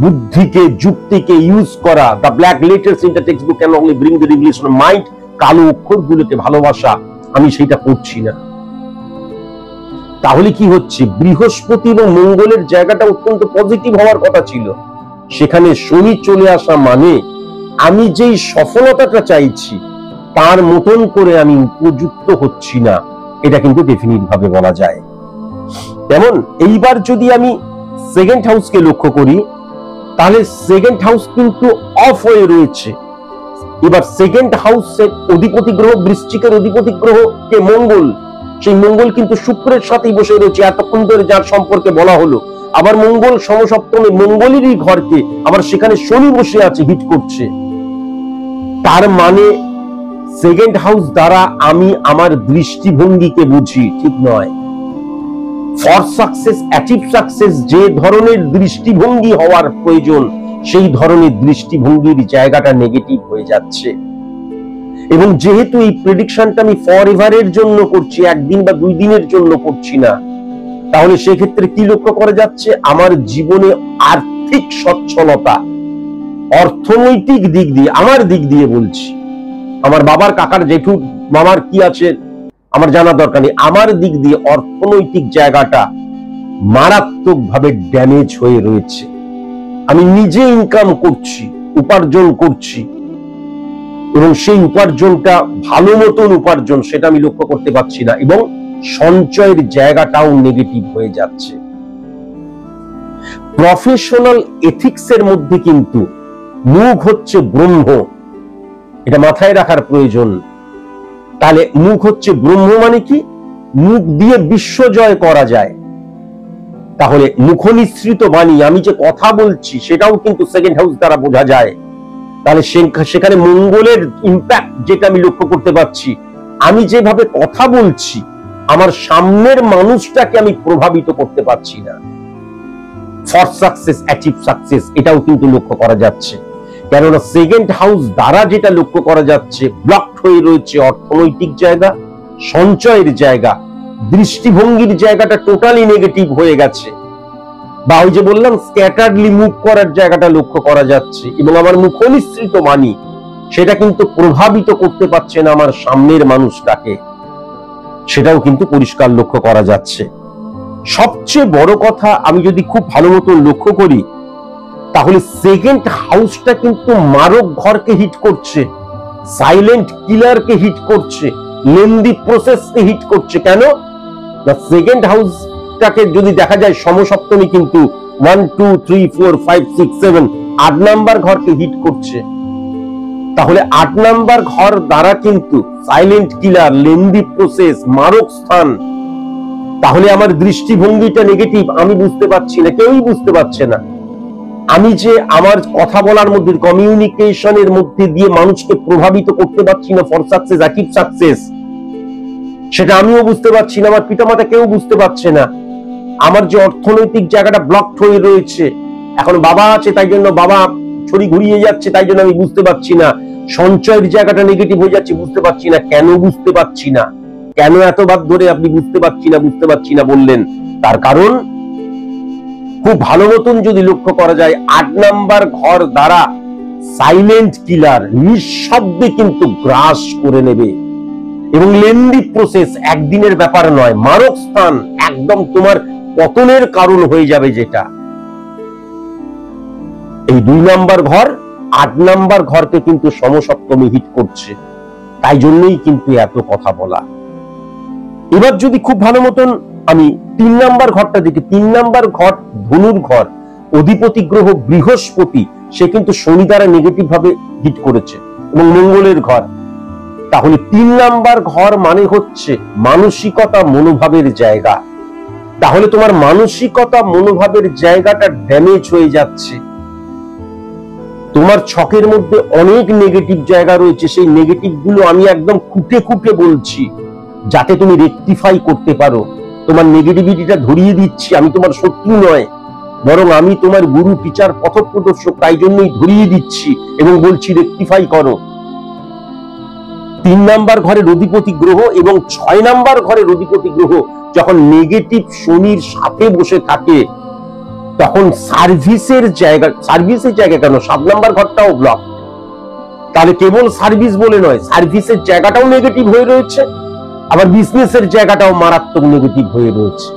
[SPEAKER 2] বুদ্ধিকে যুক্তিকে ইউজ করা। The black letters in the text book can only bring the revolution of mind. কালো অক্ষরগুলোকে ভালোবাসা, আমি সেটা করছি না। তাহলে কি হচ্ছে? বৃহস্পতি এবং মঙ্গলের জায়গাটা অত্যন্ত পজিটিভ হওয়ার কথা ছিল, সেখানে শনি চলে আসা মানে আমি যেই সফলতাটা চাইছি তার মতন করে আমি উপযুক্ত হচ্ছি না, এটা কিন্তু ডেফিনিট ভাবে বলা যায়। তেমন এইবার যদি আমি সেকেন্ড হাউসকে লক্ষ্য করি তাহলে সেকেন্ড হাউস কিন্তু অফ হয়ে রয়েছে। এবার সেকেন্ড হাউসের অধিপতি গ্রহ, বৃশ্চিকের অধিপতি গ্রহ কে মঙ্গল, সেই মঙ্গল কিন্তু শুক্রের সাথেই বসে রয়েছে এতক্ষণ ধরে যার সম্পর্কে বলা হলো। আবার মঙ্গল সমসপ্তমে, মঙ্গলেরই ঘরকে আবার সেখানে শনি বসে আছে, হিট করছে। তার মানে সেকেন্ড হাউস দ্বারা আমি আমার দৃষ্টিভঙ্গিকে বুঝি, ঠিক নয়। ফর সাকসেস, অ্যাচিভ সাকসেস যে ধরনের দৃষ্টিভঙ্গি হওয়ার প্রয়োজন সেই ধরনের দৃষ্টিভঙ্গির জায়গাটা নেগেটিভ হয়ে যাচ্ছে। এবং যেহেতু এই প্রেডিকশনটা আমি ফর এভারের জন্য করছি, একদিন বা 2 দিনের জন্য করছি না, তাহলে সেক্ষেত্রে কি লক্ষ্য করা যাচ্ছে? আমার জীবনে আর্থিক সচ্ছলতা, অর্থনৈতিক দিক দিয়ে, আমার দিক দিয়ে বলছি, আমার বাবার, কাকার, জেঠু, মামার কি আছে আমার জানা দরকার নেই, আমার দিক দিয়ে অর্থনৈতিক জায়গাটা মারাত্মকভাবে ড্যামেজ হয়ে রয়েছে। আমি নিজে ইনকাম করছি, উপার্জন করছি, এবং সেই উপার্জনটা ভালো মতন উপার্জন সেটা আমি লক্ষ্য করতে পারছি না, এবং সঞ্চয়ের জায়গাটাও নেগেটিভ হয়ে যাচ্ছে। প্রফেশনাল এথিক্সের মধ্যে কিন্তু মুখ হচ্ছে ব্রহ্ম, এটা মাথায় রাখার প্রয়োজন। তাহলে মুখ হচ্ছে ব্রহ্ম মানে কি? মুখ দিয়ে বিশ্ব জয় করা যায়। তাহলে মুখনিসৃত বাণী, আমি যে কথা বলছি সেটাও কিন্তু সেকেন্ড হাউস দ্বারা বোঝা যায়। তাহলে সেখানে মঙ্গলের ইম্প্যাক্ট যেটা আমি লক্ষ্য করতে পারছি, আমি যেভাবে কথা বলছি আমার সামনের মানুষটাকে আমি প্রভাবিত করতে পারছি না। ফর সাকসেস, অ্যাচিভ সাকসেস, এটাও কিন্তু লক্ষ্য করা যাচ্ছে। কেননা সেকেন্ড হাউস দ্বারা যেটা লক্ষ্য করা যাচ্ছে, ব্লকড হয়ে রয়েছে অর্থনৈতিক জায়গা, সঞ্চয়ের জায়গা, দৃষ্টিভঙ্গির জায়গাটা টোটালি নেগেটিভ হয়ে গেছে। বা ওই যে বললাম স্ক্যাটারলি মুভ করার জায়গাটা লক্ষ্য করা যাচ্ছে, এবং আমার মুখনিসৃত বাণী সেটা কিন্তু প্রভাবিত করতে পারছে না আমার সামনের মানুষটাকে, সেটাও কিন্তু পরিষ্কার লক্ষ্য করা যাচ্ছে। সবচেয়ে বড় কথা, আমি যদি খুব ভালো মতো লক্ষ্য করি তাহলে সেকেন্ড হাউসটা কিন্তু মারক ঘরকে হিট করছে, সাইলেন্ট কিলারকে হিট করছে, লেন্দি প্রসেসকে হিট করছে। কেন? সেকেন্ড হাউসটাকে যদি দেখা যায় সমসপ্তমী কিন্তু 1 2 3 4 5 6 7 8 নাম্বার ঘরকে হিট করছে। তাহলে 8 নাম্বার ঘর দ্বারা কিন্তু সাইলেন্ট কিলার, লেন্দি প্রসেস, মারক স্থান। তাহলে আমার দৃষ্টিভঙ্গিটা নেগেটিভ, আমি বুঝতে পারছি না, কেউই বুঝতে পারছে না। আমি যে আমার কথা বলার মধ্যে, কমিউনিকেশনের মধ্যে দিয়ে মানুষকে প্রভাবিত করতে পারছি না ফর সাকসেস, অ্যাচিভ সাকসেস, সেটা আমিও বুঝতে পারছি না, আমার পিতামাতা কেউ বুঝতে পারছে না। আমার যে অর্থনৈতিক জায়গাটা ব্লকড হয়ে রয়েছে, এখন বাবা আছে তাই জন্য বাবা ছড়ি ঘুরিয়ে যাচ্ছে, তাই জন্য আমি বুঝতে পারছি না। সঞ্চয়ের জায়গাটা নেগেটিভ হয়ে যাচ্ছে, বুঝতে পারছি না। কেন বুঝতে পারছি না? কেন এতবার ধরে আপনি বুঝতে পারছি না বললেন? তার কারণ খুব ভালো মতন যদি লক্ষ্য করা যায়, 8 নাম্বার ঘর দ্বারা সাইলেন্ট কিলার নিঃশব্দে কিন্তু গ্রাস করে নেবে এবং লেন্দি প্রসেস, একদিনের ব্যাপার নয়, মারক স্থান, একদম তোমার পতনের কারণ হয়ে যাবে। যেটা এই 2 নাম্বার ঘর 8 নাম্বার ঘরকে কিন্তু সমসপ্তমে হিট করছে, তাই জন্যই কিন্তু এত কথা বলা। এবার যদি খুব ভালো মতন আমি 3 নাম্বার ঘরটা দেখি, 3 নাম্বার ঘর ধনুর ঘর, অধিপতি গ্রহ বৃহস্পতি, সে কিন্তু শনি দ্বারা নেগেটিভ ভাবে হিট করেছে এবং মঙ্গলের ঘর। তাহলে 3 নাম্বার ঘর মানে হচ্ছে মানসিকতা, মনোভাবের জায়গা। তাহলে তোমার মানসিকতা, মনোভাবের জায়গাটা ড্যামেজ হয়ে যাচ্ছে। তোমার ছকের মধ্যে অনেক নেগেটিভ জায়গা রয়েছে, সেই নেগেটিভ গুলো আমি একদম খুঁটে খুঁটে বলছি যাতে তুমি রেকটিফাই করতে পারো। তোমার নেগেটিভিটিটা ধরিয়ে দিচ্ছি, আমি তোমার শত্রু নয়, বরং আমি তোমার গুরু, টিচার, পথপ্রদর্শক, তাই জন্যই ধরিয়ে দিচ্ছি এবং বলছি রেকটিফাই করো। 3 নাম্বার ঘরের অধিপতি গ্রহ এবং 6 নাম্বার ঘরের অধিপতি গ্রহ যখন নেগেটিভ শনির সাথে বসে থাকে, তখন সার্ভিসের জায়গা কেন 7 নাম্বার ঘরটাও ব্লক। তাহলে কেবল সার্ভিস বলে নয়, সার্ভিসের জায়গাটাও নেগেটিভ হয়ে রয়েছে, আবার বিজনেসের জায়গাটাও মারাত্মক নেগেটিভ হয়ে রয়েছে।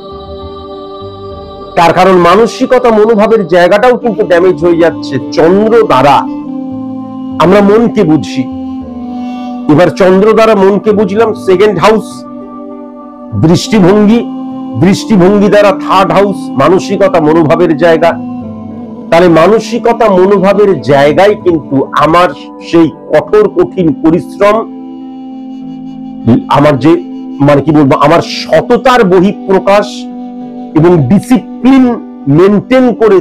[SPEAKER 2] তার কারণ মানসিকতা, মনোভাবের জায়গাটাও কিন্তু ড্যামেজ হয়ে যাচ্ছে। চন্দ্র দ্বারা আমরা মনকে বুঝি, এবার চন্দ্র দ্বারা মনকে বুঝলাম 2nd হাউস, দৃষ্টিভঙ্গি দ্বারা 3rd হাউস, মানসিকতা, মনোভাবের জায়গা। তাহলে মানসিকতা, মনোভাবের জায়গায় কিন্তু আমার সেই কঠিন পরিশ্রম, আমার যে মানে কি বলবো, আমার সততার বহিঃপ্রকাশ এবং ডিসিপ্লিন মেনটেন করে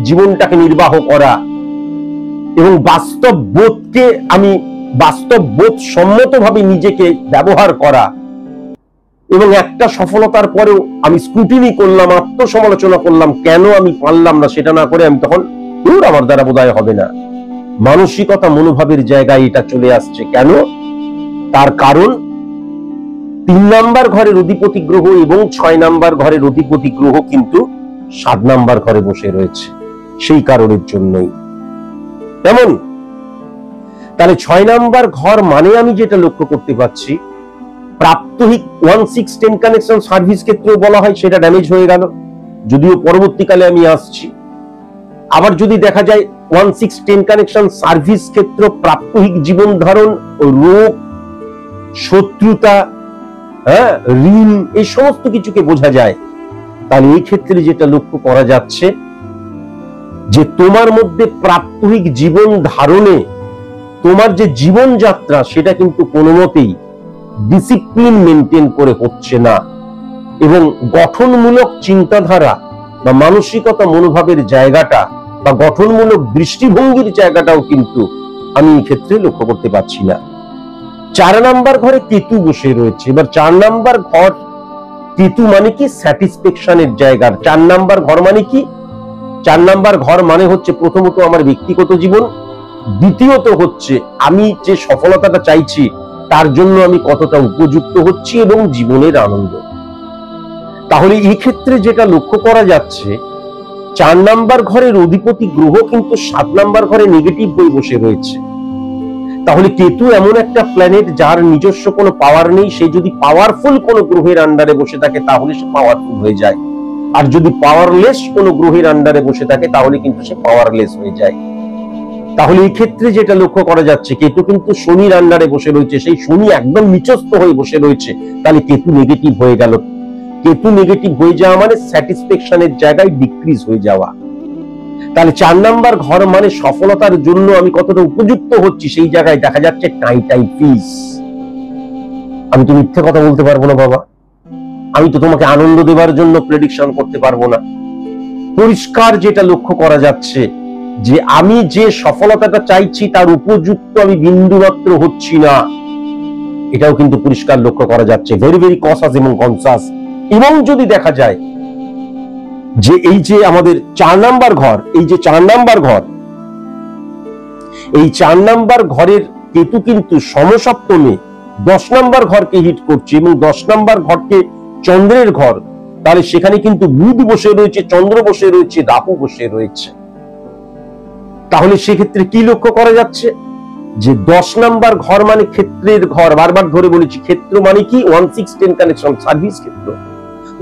[SPEAKER 2] জীবনটাকে নির্বাহ করা এবং বাস্তব বোধ সম্মতভাবে নিজেকে ব্যবহার করা, এবং একটা সফলতার পরেও আমি স্ক্রুটিনি করলাম, আত্মসমালোচনা করলাম, কেন আমি পারলাম না, সেটা না করে আমি তখন আমার দ্বারা বোধহয় হবে না। মানসিকতা, মনোভাবের জায়গায় এটা চলে আসছে। কেন? তার কারণ 3 নাম্বার ঘরের অধিপতি গ্রহ এবং 6 নাম্বার ঘরের অধিপতি গ্রহ কিন্তু 7 নাম্বার ঘরে বসে রয়েছে, সেই কারণের জন্যই। তেমন তাহলে 6 নাম্বার ঘর মানে আমি যেটা লক্ষ্য করতে পারছি, প্রাত্যহিক 1 6 10 কানেকশন সার্ভিস ক্ষেত্রেও বলা হয়, সেটা ড্যামেজ হয়ে গেল, যদিও পরবর্তীকালে আমি আসছি। আবার যদি দেখা যায় 1 6 10 কানেকশন সার্ভিস ক্ষেত্র, প্রাত্যহিক জীবন ধারণ, রোগ, শত্রুতা, ঋণ, এই সমস্ত কিছুকে বোঝা যায়। তাহলে এই ক্ষেত্রে যেটা লক্ষ্য করা যাচ্ছে যে তোমার মধ্যে প্রাত্যহিক জীবন ধারণে তোমার যে জীবনযাত্রা, সেটা কিন্তু কোনো মতেই ডিসিপ্লিন মেনটেন করে হচ্ছে না, এবং গঠনমূলক চিন্তাধারা বা মানসিকতা, মনোভাবের জায়গাটা বা গঠনমূলক দৃষ্টিভঙ্গির জায়গাটাও কিন্তু আমি এই ক্ষেত্রে লক্ষ্য করতে পারছি না। 4 নাম্বার ঘরে কেতু বসে রয়েছে। এবার 4 নাম্বার ঘর, কেতু মানে কি? স্যাটিসফ্যাকশনের জায়গা। 4 নাম্বার ঘর মানে কি? 4 নাম্বার ঘর মানে হচ্ছে প্রথমত আমার ব্যক্তিগত জীবন, দ্বিতীয়ত হচ্ছে আমি যে সফলতাটা চাইছি তার জন্য আমি কতটা উপযুক্ত হচ্ছি এবং জীবনের আনন্দ। তাহলে এই ক্ষেত্রে যেটা লক্ষ্য করা যাচ্ছে, 4 নাম্বার ঘরের অধিপতি গ্রহ কিন্তু 7 নাম্বার ঘরে নেগেটিভ হয়ে বসে রয়েছে। তাহলে কেতু এমন একটা প্ল্যানেট যার নিজস্ব কোনো পাওয়ার নেই, সে যদি পাওয়ারফুল কোনো গ্রহের আন্ডারে বসে থাকে তাহলে সে পাওয়ারফুল হয়ে যায়, আর যদি পাওয়ারলেস কোনো গ্রহের আন্ডারে বসে থাকে তাহলে কিন্তু সে পাওয়ারলেস হয়ে যায়। তাহলে এই ক্ষেত্রে যেটা লক্ষ্য করা যাচ্ছে, কেতু কিন্তু শনির আন্ডারে বসে রয়েছে, সেই শনি একদম নিচস্থ হয়ে বসে রয়েছে, তাহলে কেতু নেগেটিভ হয়ে গেল। কেতু নেগেটিভ হয়ে যাওয়া মানে স্যাটিসফ্যাকশনের জায়গায় ডিক্রিজ হয়ে যাওয়া। তাহলে 4 নাম্বার ঘর মানে সফলতার জন্য আমি কতটা উপযুক্ত হচ্ছি, সেই জায়গায় দেখা যাচ্ছে টাই পিস। আমি তো মিথ্যে কথা বলতে পারবো না বাবা, আমি তো তোমাকে আনন্দ দেবার জন্য প্রেডিকশন করতে পারবো না। পরিষ্কার যেটা লক্ষ্য করা যাচ্ছে যে আমি যে সফলতাটা চাইছি তার উপযুক্ত আমি বিন্দু মাত্র হচ্ছি না, এটাও কিন্তু পরিষ্কার লক্ষ্য করা যাচ্ছে। ভেরি ভেরি কনসাস এবং কনসাস। এবং যদি দেখা যায় যে এই যে আমাদের 4 নাম্বার ঘর, এই যে 4 নাম্বার ঘর, এই 4 নাম্বার ঘরের কেতু কিন্তু সমসপ্তমে 10 নাম্বার ঘরকে হিট করছে এবং 10 নাম্বার ঘরকে চন্দ্রের ঘর, তাহলে সেখানে কিন্তু বুধ বসে রয়েছে, চন্দ্র বসে রয়েছে, রাহু বসে রয়েছে। তাহলে সেক্ষেত্রে কি লক্ষ্য করা যাচ্ছে যে 10 নাম্বার ঘর মানে ক্ষেত্রের ঘর। বারবার ধরে বলেছি, ক্ষেত্র মানে কি 16-10 কানেকশন সার্ভিস ক্ষেত্র,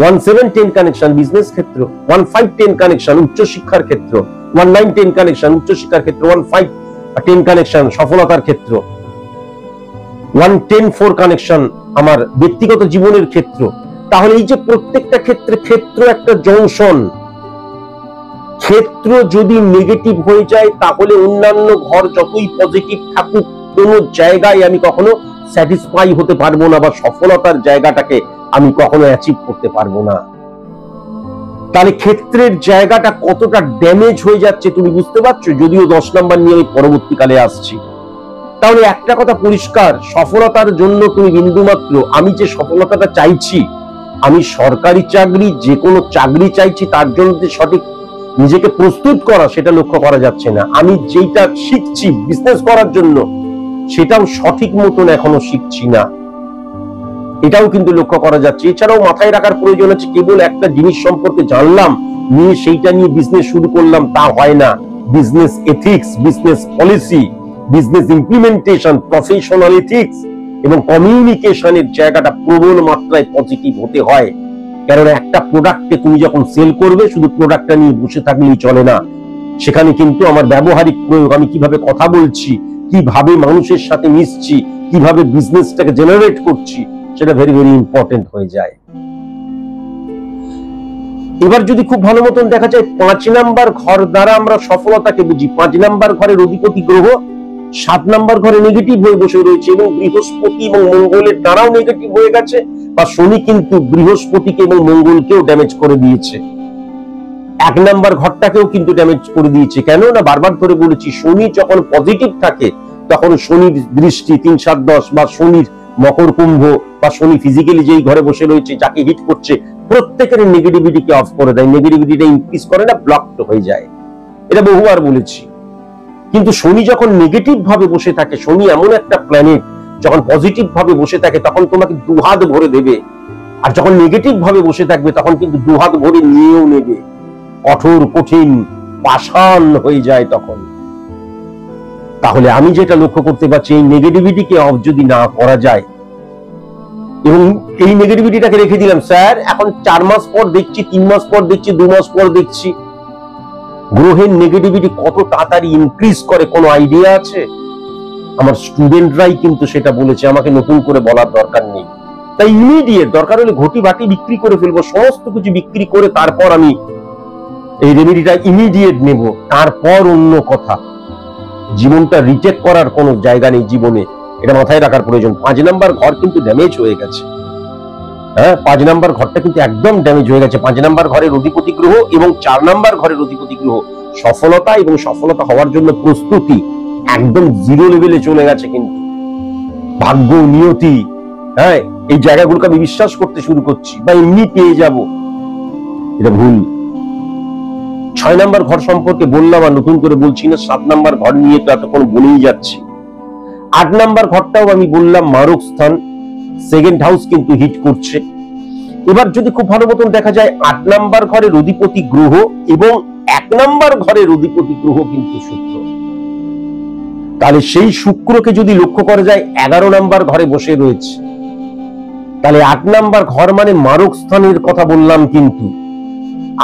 [SPEAKER 2] 17-10 কানেকশন বিজনেস ক্ষেত্র, 15-10 কানেকশন উচ্চশিক্ষার ক্ষেত্র, 19-10 কানেকশন উচ্চশিক্ষার ক্ষেত্র, 15-10 কানেকশন সফলতার ক্ষেত্র, 1-10-4 কানেকশন আমার ব্যক্তিগত জীবনের ক্ষেত্র। তাহলে এই যে প্রত্যেকটা ক্ষেত্রে ক্ষেত্র একটা জংশন, ক্ষেত্র যদি নেগেটিভ হয়ে যায় তাহলে অন্যান্য ঘর যতই পজিটিভ থাকুক কোন জায়গায় আমি কখনো স্যাটিসফাই হতে পারবো না বা সফলতার জায়গাটাকে আমি কখনো অ্যাচিভ করতে পারবো না। তাহলে ক্ষেত্রের জায়গাটা কতটা ড্যামেজ হয়ে যাচ্ছে তুমি বুঝতে পারছো, যদিও 10 নাম্বার নিয়ে আমি পরবর্তীকালে আসছি। তাহলে একটা কথা পরিষ্কার, সফলতার জন্য তুমি বিন্দুমাত্র, আমি যে সফলতাটা চাইছি, আমি সরকারি চাকরি যে কোনো চাকরি চাইছি, তার জন্য যে সঠিক নিজেকে প্রস্তুত করা সেটা লক্ষ্য করা যাচ্ছে না। আমি যেটা শিখছি বিজনেস করার জন্য সেটাও সঠিক মতন এখনো শিখছি না, এটাও কিন্তু লক্ষ্য করা যাচ্ছে। এছাড়াও মাথায় রাখার প্রয়োজন আছে, কেবল একটা জিনিস সম্পর্কে জানলাম নিয়ে সেইটা নিয়ে বিজনেস শুরু করলাম তা হয় না। Business ethics, business policy, business implementation, professional ethics এবং কমিউনিকেশনের জায়গাটা প্রবল মাত্রায় পজিটিভ হতে হয়। কারণ একটা প্রোডাক্টকে তুমি যখন সেল করবে শুধু প্রোডাক্টটা নিয়ে বসে থাকলেই চলে না, সেখানে কিন্তু আমার ব্যবহারিক প্রয়োগ, আমি কিভাবে কথা বলছি, কিভাবে মানুষের সাথে মিশছি, কিভাবে বিজনেসটাকে জেনারেট করছি, সেটা ভেরি ভেরি ইম্পর্টেন্ট হয়ে যায়। এবার যদি খুব ভালো মতন দেখা যায় 5 নাম্বার ঘর দ্বারা আমরা সফলতাকে বুঝি। 5 নাম্বার ঘরের অধিপতি গ্রহ 7 নাম্বার ঘরে নেগেটিভ হয়ে বসে রয়েছে এবং বৃহস্পতি এবং মঙ্গলের দ্বারাও নেগেটিভ হয়ে গেছে, বা শনি কিন্তু বৃহস্পতিকে এবং মঙ্গলকেও ড্যামেজ করে দিয়েছে। 1 নাম্বার ঘরটাকেও কিন্তু ড্যামেজ করে দিয়েছে। কেন না, বারবার ধরে বলেছি, শনি যখন পজিটিভ থাকে তখন শনির দৃষ্টি 3-7-10 বা শনির মকর কুম্ভ বা শনি ফিজিক্যালি যেই ঘরে বসে রয়েছে যাকে হিট করছে প্রত্যেকের নেগেটিভিটিকে অফ করে দেয়, নেগেটিভিটিটা ইনক্রিজ করে না, ব্লকড হয়ে যায়। এটা বহুবার বলেছি। কিন্তু শনি যখন নেগেটিভ ভাবে বসে থাকে, শনি এমন একটা প্ল্যানেট যখন পজিটিভ ভাবে বসে থাকে তখন তোমাকে দুহাত ভরে দেবে, আর যখন নেগেটিভ ভাবে বসে থাকবে তখন কিন্তু দুহাত ভরে নিয়েও নেবে, কঠোর কঠিন পাষাণ হয়ে যায় তখন। তাহলে আমি যেটা লক্ষ্য করতে পারছি, এই নেগেটিভিটিকে অফ যদি না করা যায়, এবং এই নেগেটিভিটিটাকে রেখে দিলাম, স্যার এখন 4 মাস পর দেখছি, 3 মাস পর দেখছি, 2 মাস পর দেখছি, গ্রহের নেগেটিভিটি কত তাড়াতাড়ি ইনক্রিজ করে কোনো আইডিয়া আছে? আমার স্টুডেন্টরাই কিন্তু সেটা বলেছে, আমাকে নতুন করে বলার দরকার নেই। তাই ইমিডিয়েট দরকার হলে ঘটি বাটি বিক্রি করে ফেলবো, সমস্ত কিছু বিক্রি করে তারপর আমি এই রেমেডিটা ইমিডিয়েট নেব, তারপর অন্য কথা। জীবনটা রিটেক করার কোনো জায়গা নেই জীবনে, এটা মাথায় রাখার প্রয়োজন। 5 নাম্বার ঘর কিন্তু ড্যামেজ হয়ে গেছে। হ্যাঁ, 5 নাম্বার ঘরটা কিন্তু একদম ড্যামেজ হয়ে গেছে। 5 নাম্বার ঘরের অধিপতি গ্রহ এবং 4 নাম্বার ঘরের অধিপতি গ্রহ সফলতা এবং সফলতা হওয়ার জন্য প্রস্তুতি একদম 0 লেভেলে চলে গেছে। কিন্তু ভাগ্য, নিয়তি, হ্যাঁ, এই জায়গাগুলোকে আমি বিশ্বাস করতে শুরু করছি বা এমনি পেয়ে যাব, এটা ভুল। 6 নাম্বার ঘর সম্পর্কে বললাম আর নতুন করে বলছি না, 7 নাম্বার ঘর নিয়ে তো এতক্ষণ বলেই যাচ্ছি। 8 নাম্বার ঘরটাও আমি বললাম মারক স্থান, সেকেন্ড হাউস কিন্তু হিট করছে। এবার যদি খুব ভালো মতন দেখা যায় 8 নাম্বার ঘরের অধিপতি গ্রহ এবং 1 নাম্বার ঘরের অধিপতি গ্রহ কিন্তু শুক্র, তাহলে সেই শুক্রকে যদি লক্ষ্য করা যায় 11 নাম্বার ঘরে বসে রয়েছে, তাহলে 8 নাম্বার ঘর মানে মারক স্থানের কথা বললাম কিন্তু,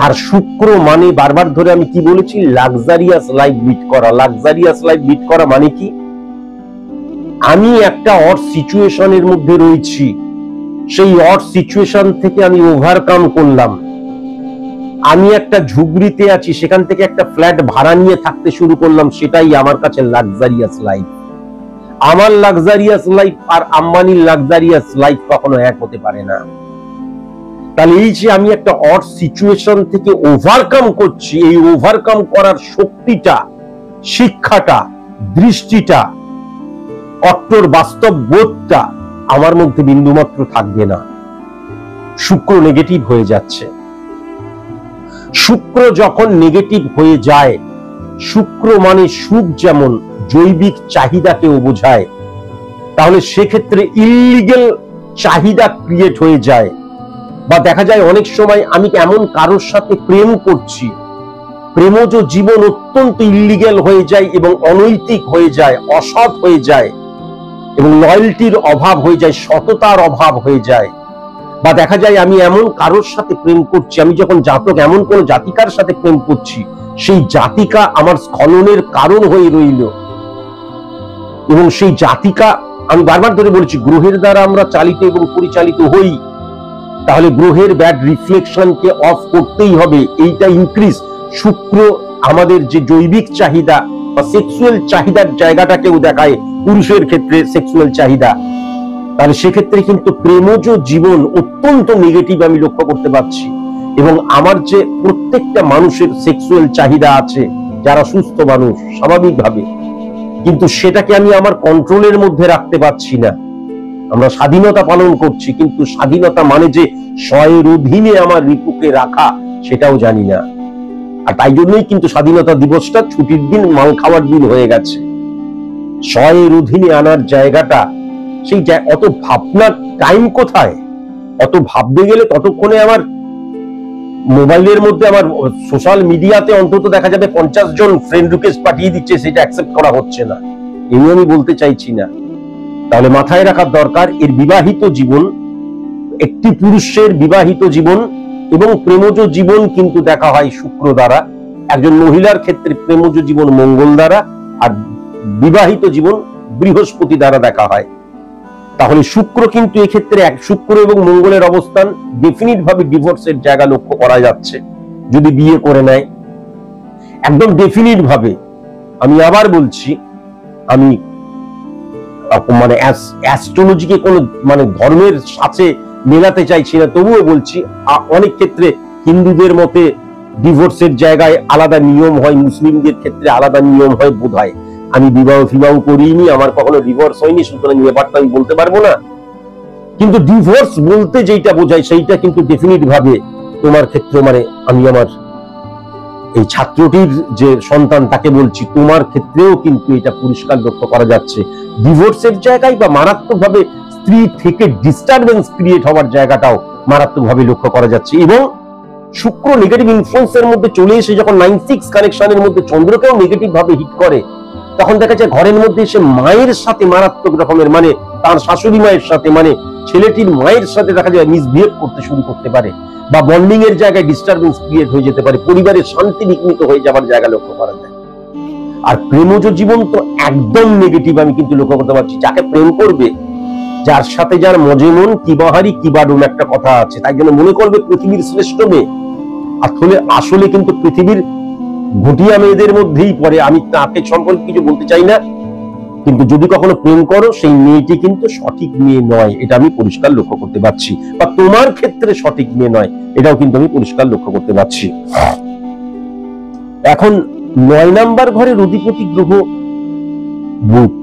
[SPEAKER 2] আর শুক্র মানে বারবার ধরে আমি কি বলেছি, লাক্সারিয়াস লাইফ লিড করা। লাক্সারিয়াস লাইফ লিড করা মানে কি, আমি একটা অড সিচুয়েশনের মধ্যে রয়েছি, সেই অড সিচুয়েশন থেকে আমি ওভারকাম করলাম, আমি একটা ঝুগড়িতে আছি, সেখান থেকে একটা ফ্ল্যাট ভাড়া নিয়ে থাকতে শুরু করলাম, সেটাই আমার কাছে লাক্সারিয়াস লাইফ। আমার লাক্সারিয়াস লাইফ আর আম্বানির লাক্সারিয়াস লাইফ কখনো এক হতে পারে না। তাহলে এই যে আমি একটা অড সিচুয়েশন থেকে ওভারকাম করছি, এই ওভারকাম করার শক্তিটা, শিক্ষাটা, দৃষ্টিটা, কট্টর বাস্তব বোধটা আমার মধ্যে বিন্দুমাত্র থাকবে না। শুক্র নেগেটিভ হয়ে যাচ্ছে। শুক্র যখন নেগেটিভ হয়ে যায়, শুক্র মানে সুখ যেমন জৈবিক চাহিদাকেও বোঝায়, তাহলে সেক্ষেত্রে ইল্লিগেল চাহিদা ক্রিয়েট হয়ে যায়। বা দেখা যায় অনেক সময় আমি এমন কারোর সাথে প্রেম করছি, প্রেমজ জীবন অত্যন্ত ইল্লিগেল হয়ে যায় এবং অনৈতিক হয়ে যায়, অসৎ হয়ে যায় এবং লয়্যালটির অভাব হয়ে যায়, সততার অভাব হয়ে যায়। বা দেখা যায় আমি এমন কারোর সাথে প্রেম করছি, আমি যখন জাতক এমন কোন জাতিকার সাথে প্রেম করছি, সেই জাতিকা আমার স্খলনের কারণ হয়ে রইল। এবং সেই জাতিকা, আমি বারবার ধরে বলছি, গ্রহের দ্বারা আমরা চালিত এবং পরিচালিত হই, তাহলে গ্রহের ব্যাড রিফ্লেকশনকে অফ করতেই হবে। এইটা ইনক্রিজ। শুক্র আমাদের যে জৈবিক চাহিদা বা সেক্সুয়াল চাহিদার জায়গাটাকেও দেখায়, পুরুষের ক্ষেত্রে সেক্সুয়াল চাহিদা, তাহলে সেক্ষেত্রে কিন্তু প্রেমজ জীবন অত্যন্ত নেগেটিভ আমি লক্ষ্য করতে পারছি। এবং আমার যে প্রত্যেকটা মানুষের সেক্সুয়াল চাহিদা আছে, যারা সুস্থ মানুষ স্বাভাবিকভাবে, কিন্তু সেটাকে আমি আমার কন্ট্রোলের মধ্যে রাখতে পারছি না। আমরা স্বাধীনতা পালন করছি, কিন্তু স্বাধীনতা মানে যে স্বয়ের অধীনে আমার রিপুকে রাখা, সেটাও জানি না। আর তাই জন্যই কিন্তু স্বাধীনতা দিবসটা ছুটির দিন, মাল খাওয়ার দিন হয়ে গেছে। স্বয়ের অধীনে আনার জায়গাটা, সেই অত ভাবনার টাইম কোথায়? অত ভাবতে গেলে ততক্ষণে আমার মোবাইলের মধ্যে, আমার সোশ্যাল মিডিয়াতে অন্তত দেখা যাবে 50 জন ফ্রেন্ড রিকোয়েস্ট পাঠিয়ে দিচ্ছে, সেটা অ্যাকসেপ্ট করা হচ্ছে না। এই আমি বলতে চাইছি না। তাহলে মাথায় রাখার দরকার, এর বিবাহিত জীবন, একটি পুরুষের বিবাহিত জীবন এবং প্রেমজ জীবন কিন্তু দেখা হয় শুক্র দ্বারা, একজন মহিলার ক্ষেত্রে প্রেমজ জীবন মঙ্গল দ্বারা, আর বিবাহিত জীবন বৃহস্পতি দ্বারা দেখা হয়। তাহলে শুক্র কিন্তু এক্ষেত্রে শুক্র এবং মঙ্গলের অবস্থান ডেফিনিট ভাবে ডিভোর্সের জায়গা লক্ষ্য করা যাচ্ছে যদি বিয়ে করে নেয়, একদম ডেফিনিট ভাবে। আমি আবার বলছি, আমি মানে অ্যাস্ট্রোলজিকে কোন মানে ধর্মের সাথে মেলাতে চাইছি না, তবুও বলছি অনেক ক্ষেত্রে হিন্দুদের মতে ডিভোর্সের জায়গায় আলাদা নিয়ম হয়, মুসলিমদের ক্ষেত্রে আলাদা নিয়ম হয় বোধ হয়। আমি বিবাহ করিনি, আমার কখনো ডিভোর্স হয়নি, সুতরাং ব্যাপারটা আমি বলতে পারবো না। কিন্তু ডিভোর্স বলতে যেটা বোঝায়, সেইটা কিন্তু ডেফিনিট ভাবে তোমার ক্ষেত্রে, মানে আমি আমার এই ছাত্রটির যে সন্তান তাকে বলছি, তোমার ক্ষেত্রেও কিন্তু এটা পরিষ্কার লক্ষ্য করা যাচ্ছে। ডিভোর্সের জায়গায় বা মারাত্মকভাবে স্ত্রী থেকে ডিস্টারবেন্স ক্রিয়েট হওয়ার জায়গাটাও মারাত্মকভাবে লক্ষ্য করা যাচ্ছে। এবং শুক্র নেগেটিভ ইনফ্লুয়েন্সের মধ্যে চলে এসে যখন 9-6 কানেকশনের মধ্যে চন্দ্রকেও নেগেটিভ ভাবে হিট করে, তখন দেখা যায় ঘরের মধ্যে এসে মায়ের সাথে মারাত্মক রকমের, মানে তার শাশুড়ি মায়ের সাথে, মানে ছেলেটির মায়ের সাথে দেখা যায় মিসবিহেভ করতে শুরু করতে পারে, বা বন্ডিং এর জায়গায় ডিস্টারবেন্স ক্রিয়েট হয়ে যেতে পারে, পরিবারের শান্তি বিঘ্নিত হয়ে যাওয়ার জায়গা লক্ষ্য করা যায়। আর প্রেমজ জীবন তো একদম নেগেটিভ আমি কিন্তু লক্ষ্য করতে পারছি। যাকে প্রেম করবে, যার সাথে যার মজেমন কিবাহারি কিবাডুম একটা কথা আছে, তাই জন্য মনে করবে পৃথিবীর শ্রেষ্ঠ মেয়ে, আসলে কিন্তু পৃথিবীর ঘটিয়া মেয়েদের মধ্যেই পড়ে। আমি তাকে সম্পর্কে কিছু বলতে চাই না, কিন্তু যদি কখনো প্রেম করো, সেই মেয়েটি কিন্তু সঠিক মেয়ে নয়, এটা আমি পরিষ্কার লক্ষ্য করতে পারছি। বা তোমার ক্ষেত্রে সঠিক মেয়ে নয়, এটাও কিন্তু আমি পরিষ্কার লক্ষ্য করতে পারছি। এখন 9 নাম্বার ঘরের অধিপতি গ্রহ বুধ,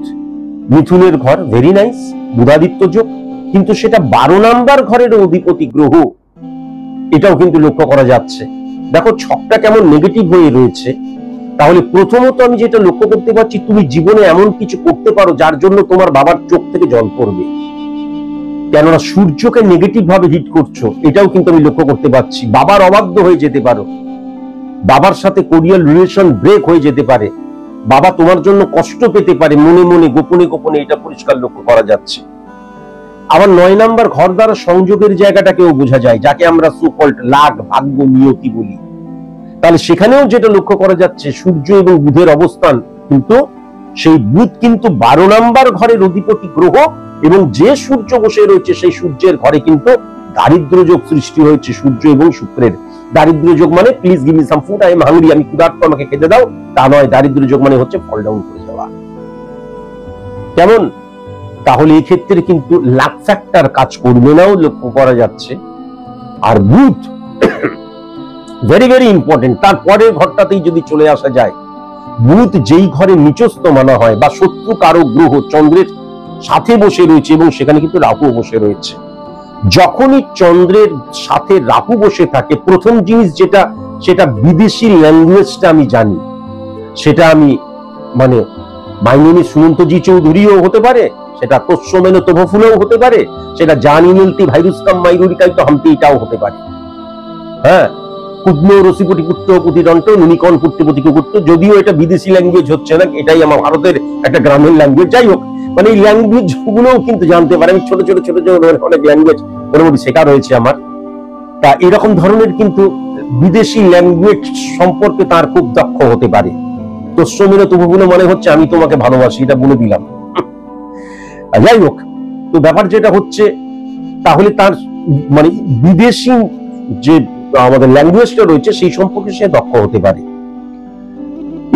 [SPEAKER 2] মিথুনের ঘর, ভেরি নাইস, বুধাদিত্য যোগ, কিন্তু সেটা 12 নাম্বার ঘরের অধিপতি গ্রহ, এটাও কিন্তু লক্ষ্য করা যাচ্ছে। দেখো ছকটা কেমন নেগেটিভ হয়ে রয়েছে। তাহলে প্রথমত আমি যেটা লক্ষ্য করতে পারছি, তুমি জীবনে এমন কিছু করতে পারো যার জন্য তোমার বাবার চোখ থেকে জল পড়বে, কেননা সূর্যকে নেগেটিভ ভাবে হিট করছো, এটাও কিন্তু আমি লক্ষ্য করতে পারছি। বাবার অবাধ্য হয়ে যেতে পারো, বাবার সাথে কোরিয়াল রিলেশন ব্রেক হয়ে যেতে পারে, বাবা তোমার জন্য কষ্ট পেতে পারে মনে মনে, গোপনে গোপনে, এটা পরিষ্কার লক্ষ্য করা যাচ্ছে। আবার 9 নাম্বার ঘর দ্বারা সংযোগের জায়গাটাকেও বোঝা যায়, যাকে আমরা সুকল্ড লাক, ভাগ্য, নিয়তি বলি। তাহলে সেখানেও যেটা লক্ষ্য করা যাচ্ছে, সূর্য এবং বুধের অবস্থান, কিন্তু সেই বুধ কিন্তু 12 নাম্বার ঘরের অধিপতি গ্রহ, এবং যে সূর্য বসে রয়েছে সেই সূর্যের ঘরে কিন্তু দারিদ্র যোগ সৃষ্টি হয়েছে সূর্য এবং শুক্রের। দারিদ্র্য যোগ মানে please give me some food, I am hungry, আমি ক্ষুধার্ত, আমাকে খেতে দাও, তা নয়। দারিদ্র্য যোগ মানে হচ্ছে ফল ডাউন করে যাওয়া। কেমন? তাহলে এই ক্ষেত্রে কিন্তু লাক ফ্যাক্টর কাজ করবে নাও লক্ষ্য করা যাচ্ছে। আর বুধ ভেরি ভেরি ইম্পর্টেন্ট। তারপরের ঘরটাতেই যদি চলে আসা যায়, বুধ যেই ঘরে নিচস্থ মানা হয় বা শত্রু কারক গ্রহ চন্দ্রের সাথে বসে রয়েছে, এবং সেখানে কিন্তু রাহু বসে রয়েছে। যখনই চন্দ্রের সাথে রাহু বসে থাকে, প্রথম জিনিস যেটা, সেটা বিদেশি ল্যাঙ্গুয়েজটা আমি জানি। সেটা আমি মানে মাইনি সুমন্তজি চৌধুরীও হতে পারে, সেটা তস্যমেন তভফুলও হতে পারে, সেটা জানি মিলতি ভাইরুস কাম মাইরুরিকাই তো হামতি, এটাও হতে পারে। হ্যাঁ, কুদ্ম রসিপটি কুট্ট পুতিদন্ত নুনিকন কুট্টপতি কুট্ট, যদিও এটা বিদেশি ল্যাঙ্গুয়েজ হচ্ছে না, এটাই আমার ভারতের একটা গ্রামীণ ল্যাঙ্গুয়েজ। যাই হোক, মানে এই ল্যাঙ্গুয়েজ গুলোও কিন্তু জানতে পারে। আমি ছোট ছোট অনেক ল্যাঙ্গুয়েজ মোটামুটি শেখা রয়েছে আমার। তা এরকম ধরনের কিন্তু বিদেশি ল্যাঙ্গুয়েজ সম্পর্কে তার খুব দক্ষ হতে পারে। তস্যমেন তভফুল মানে হচ্ছে আমি তোমাকে ভালোবাসি, এটা বলে দিলাম। যাই হোক, তো ব্যাপার যেটা হচ্ছে, তাহলে তার মানে বিদেশি যে আমাদের ল্যাঙ্গুয়েজটা রয়েছে সেই সম্পর্কে সে দক্ষ হতে পারে।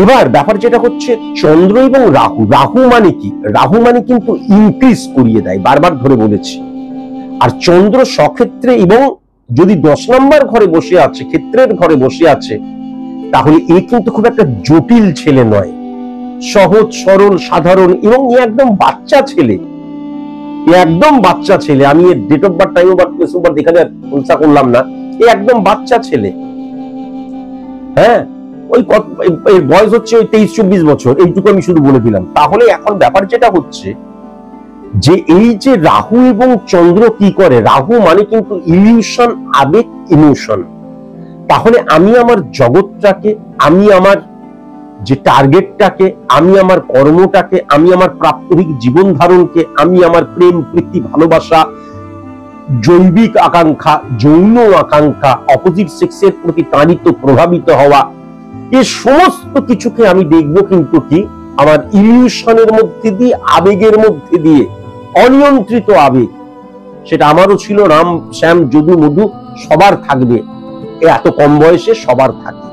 [SPEAKER 2] এবার ব্যাপার যেটা হচ্ছে, চন্দ্র এবং রাহু, রাহু মানে কি? রাহু মানে কিন্তু ইনক্রিজ করিয়ে দেয়, বারবার ধরে বলেছি। আর চন্দ্র স্বক্ষেত্রে এবং যদি 10 নম্বর ঘরে বসে আছে, ক্ষেত্রের ঘরে বসে আছে, তাহলে এ কিন্তু খুব একটা জটিল ছেলে নয়, সহজ সরল সাধারণ, এবং এ একদম বাচ্চা ছেলে, একদম বাচ্চা ছেলে। আমি এর date of birth, time of birth, place of birth এখানে খোলসা করলাম না, এ একদম বাচ্চা ছেলে। হ্যাঁ, ওই এর বয়স হচ্ছে ওই 23-24 বছর, এইটুকু আমি শুধু বলে দিলাম। তাহলে এখন ব্যাপার যেটা হচ্ছে যে এই যে রাহু এবং চন্দ্র কি করে, রাহু মানে কিন্তু ইলিউশন, আবেগ, ইমোশন। তাহলে আমি আমার জগৎটাকে, আমি আমার যে টার্গেটটাকে, আমি আমার কর্মটাকে, আমি আমার প্রাত্যহিক জীবন ধারণকে, আমি আমার প্রেম প্রীতি ভালোবাসা, জৈবিক আকাঙ্ক্ষা, যৌন আকাঙ্ক্ষা, অপোজিট সেক্সের প্রতি তাড়িত প্রভাবিত হওয়া, এই সমস্ত কিছুকে আমি দেখবো কিন্তু কি আমার ইলিউশনের মধ্যে দিয়ে, আবেগের মধ্যে দিয়ে, অনিয়ন্ত্রিত আবেগ। সেটা আমারও ছিল, রাম শ্যাম যদু মধু সবার থাকবে, এত কম বয়সে সবার থাকে,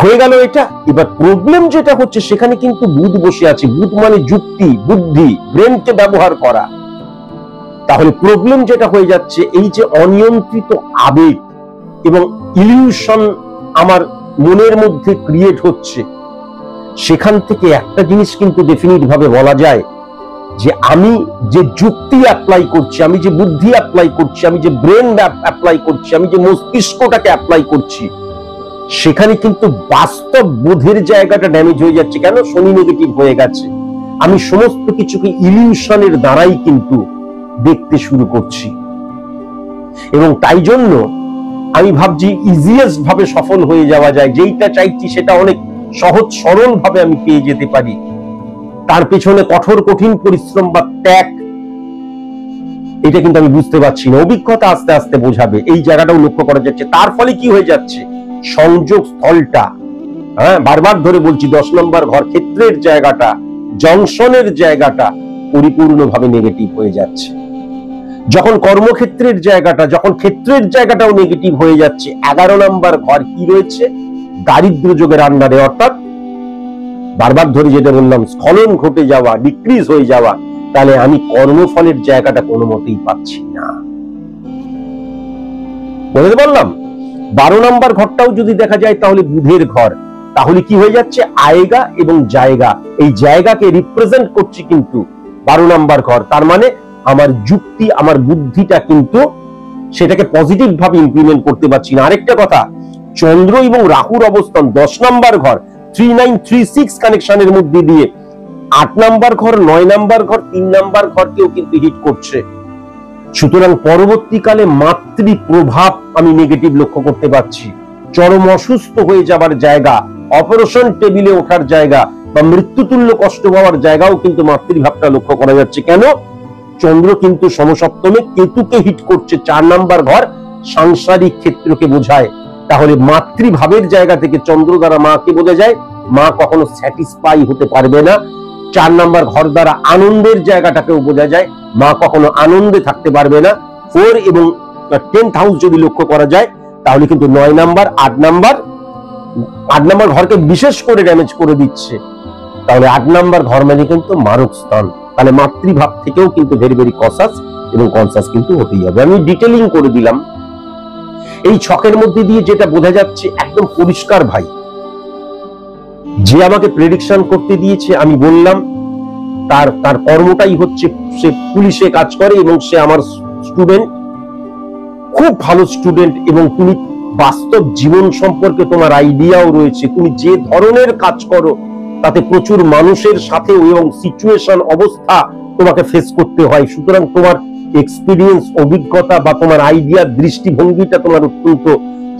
[SPEAKER 2] হয়ে গেল এটা। এবার প্রবলেম যেটা হচ্ছে, সেখানে কিন্তু বুধ বসে আছে। বুধ মানে যুক্তি, বুদ্ধি, ব্রেনকে ব্যবহার করা। তাহলে প্রবলেম যেটা হয়ে যাচ্ছে, এই যে অনিয়ন্ত্রিত আবেগ এবং ইলিউশন আমার মনের মধ্যে ক্রিয়েট হচ্ছে, সেখান থেকে একটা জিনিস কিন্তু ডেফিনিট ভাবে বলা যায় যে আমি যে যুক্তি অ্যাপ্লাই করছি, আমি যে বুদ্ধি অ্যাপ্লাই করছি, আমি যে ব্রেন অ্যাপ্লাই করছি, আমি যে মস্তিষ্কটাকে অ্যাপ্লাই করছি, সেখানে কিন্তু বাস্তব বোধের জায়গাটা ড্যামেজ হয়ে যাচ্ছে। কেন? শনি নেগেটিভ হয়ে গেছে। আমি সমস্ত কিছুকে ইলিউশনের দ্বারাই কিন্তু দেখতে শুরু করছি, এবং তাই জন্য আমি ভাবছি ইজিয়েস্ট ভাবে সফল হয়ে যাওয়া যায়, যেইটা চাইছি সেটা অনেক সহজ সরল ভাবে আমি পেয়ে যেতে পারি। তার পেছনে কঠোর কঠিন পরিশ্রম বা ত্যাগ, এটা কিন্তু আমি বুঝতে পারছি না। অভিজ্ঞতা আস্তে আস্তে বোঝাবে, এই জায়গাটাও লক্ষ্য করা যাচ্ছে। তার ফলে কি হয়ে যাচ্ছে, সংযোগ স্থলটা, হ্যাঁ বারবার ধরে বলছি, 10 নম্বর ঘর ক্ষেত্রের জায়গাটা, জংশনের জায়গাটা পরিপূর্ণভাবে নেগেটিভ হয়ে যাচ্ছে। যখন কর্মক্ষেত্রের জায়গাটা, যখন ক্ষেত্রের জায়গাটাও নেগেটিভ হয়ে যাচ্ছে, 11 নম্বর ঘর কি রয়েছে, দারিদ্র্য যোগের আন্ডারে, অর্থাৎ বারবার ধরে যেটা বললাম, স্খলন ঘটে যাওয়া, ডিক্রিজ হয়ে যাওয়া। তাহলে আমি কর্মফলের জায়গাটা কোনো মতেই পাচ্ছি না। বলতে পারলাম 12 নম্বর ঘরটাও যদি দেখা যায়, তাহলে বুধের ঘর। তাহলে কি হয়ে যাচ্ছে, আয়েগা এবং জায়গা, এই জায়গাকে রিপ্রেজেন্ট করছি কিন্তু 12 নম্বর ঘর। তার মানে আমার যুক্তি, আমার বুদ্ধিটা কিন্তু সেটাকে পজিটিভ ভাবে ইমপ্লিমেন্ট করতে পারছি না। আরেকটা কথা, চন্দ্র এবং রাহুর অবস্থান 10 নম্বর ঘর 3936 কানেকশনের মধ্যে দিয়ে 8 নম্বর ঘর, 9 নম্বর ঘর, 3 নম্বর ঘরকেও কিন্তু হিট করছে। সুতরাং পরবর্তীকালে মাতৃ প্রভাব আমি নেগেটিভ লক্ষ্য করতে পারছি। চরম অসুস্থ হয়ে যাবার জায়গা, অপারেশন টেবিলে ওঠার জায়গা বা মৃত্যুতুল্য কষ্ট পাওয়ার জায়গাও কিন্তু মাতৃভাবটা লক্ষ্য করা যাচ্ছে। কেন? চন্দ্র কিন্তু সমসপ্তমে কেতুকে হিট করছে। 4 নম্বর ঘর সাংসারিক ক্ষেত্রকে বোঝায়। তাহলে মাতৃভাবের জায়গা থেকে চন্দ্র দ্বারা মাকে বোঝা যায়, মা কখনো স্যাটিসফাই হতে পারবে না। 4 নম্বর ঘর দ্বারা আনন্দের জায়গাটাকেও বোঝা যায়, মা কখনো আনন্দে থাকতে পারবে না। 4 এবং 10th হাউস যদি লক্ষ্য করা যায়, তাহলে কিন্তু 9 নাম্বার 8 নাম্বার ঘরকে বিশেষ করে ড্যামেজ করে দিচ্ছে। তাহলে 8 নাম্বার ঘর মানে কিন্তু মারক স্থান। তাহলে মাতৃভাব থেকেও কিন্তু ভেরি ভেরি কনসাস এবং কনসাস কিন্তু হতেই হবে। আমি ডিটেলিং করে দিলাম। এই ছকের মধ্যে দিয়ে যেটা বোঝা যাচ্ছে একদম পরিষ্কার ভাই, যে আমাকে প্রেডিকশন করতে দিয়েছে, আমি বললাম তার কর্মটাই হচ্ছে সে পুলিশে কাজ করে এবং সে আমার স্টুডেন্ট, খুব ভালো স্টুডেন্ট, এবং তুমি বাস্তব জীবন সম্পর্কে তোমার আইডিয়াও রয়েছে। তুমি যে ধরনের কাজ করো তাতে প্রচুর মানুষের সাথে এবং সিচুয়েশন অবস্থা তোমাকে ফেস করতে হয়। সুতরাং তোমার এক্সপিরিয়েন্স, অভিজ্ঞতা বা তোমার আইডিয়া, দৃষ্টিভঙ্গিটা তোমার অত্যন্ত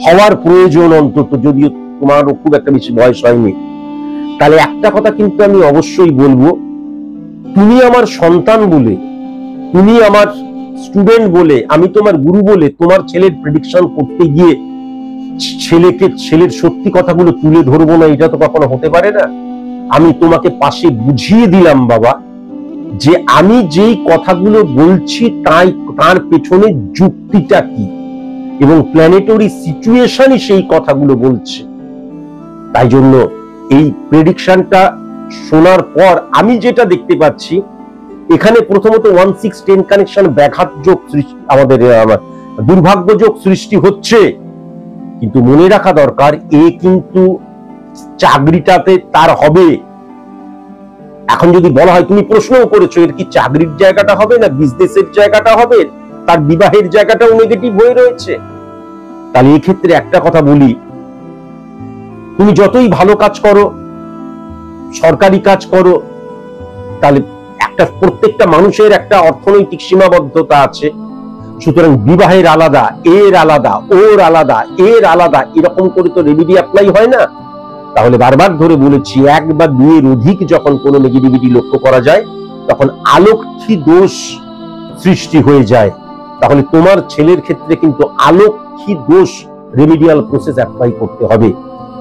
[SPEAKER 2] হওয়ার প্রয়োজন, অন্তত যদিও তোমারও খুব একটা বেশি বয়স হয়নি। তাহলে একটা কথা কিন্তু আমি অবশ্যই বলবো, তুমি আমার সন্তান বলে, তুমি আমার স্টুডেন্ট বলে, আমি তোমার গুরু বলে তোমার ছেলের প্রেডিকশন করতে গিয়ে ছেলের সত্যি কথাগুলো তুলে ধরবো না, এটা তো কখনো হতে পারে না। আমি তোমাকে পাশে বুঝিয়ে দিলাম বাবা, যে আমি যেই কথাগুলো বলছি তার পেছনে যুক্তিটা কি এবং প্ল্যানেটরি সিচুয়েশনই সেই কথাগুলো বলছে। তাই জন্য এই প্রেডিকশনটা শোনার পর আমি যেটা দেখতে পাচ্ছি, এখানে প্রথমত 1-6-10 কানেকশন ব্যাঘাত যোগ সৃষ্টি, আমাদের দুর্ভাগ্য যোগ সৃষ্টি হচ্ছে। কিন্তু মনে রাখা দরকার, এ কিন্তু চাকরিটাতে তার হবে। এখন যদি বলা হয়, তুমি প্রশ্নও করেছো, এর কি চাকরির জায়গাটা হবে না বিজনেসের জায়গাটা হবে, তার বিবাহের জায়গাটাও নেগেটিভ হয়ে রয়েছে। তাহলে এই ক্ষেত্রে একটা কথা বলি, তুমি যতই ভালো কাজ করো, সরকারি কাজ করো, তাহলে প্রত্যেকটা মানুষের একটা অর্থনৈতিক সীমাবদ্ধতা আছে। সুতরাং বিবাহের আলাদা, এর আলাদা, ওর আলাদা, এর আলাদা, এরকম করে তো রেমিডি অ্যাপ্লাই হয় না। তাহলে বারবার ধরে বলেছি, 1 বা 2 এর অধিক যখন কোনো নেগেটিভিটি লক্ষ্য করা যায়, তখন আলক্ষ্মী দোষ সৃষ্টি হয়ে যায়। তাহলে তোমার ছেলের ক্ষেত্রে কিন্তু আলক্ষ্মী দোষ রেমিডিয়াল প্রসেস অ্যাপ্লাই করতে হবে।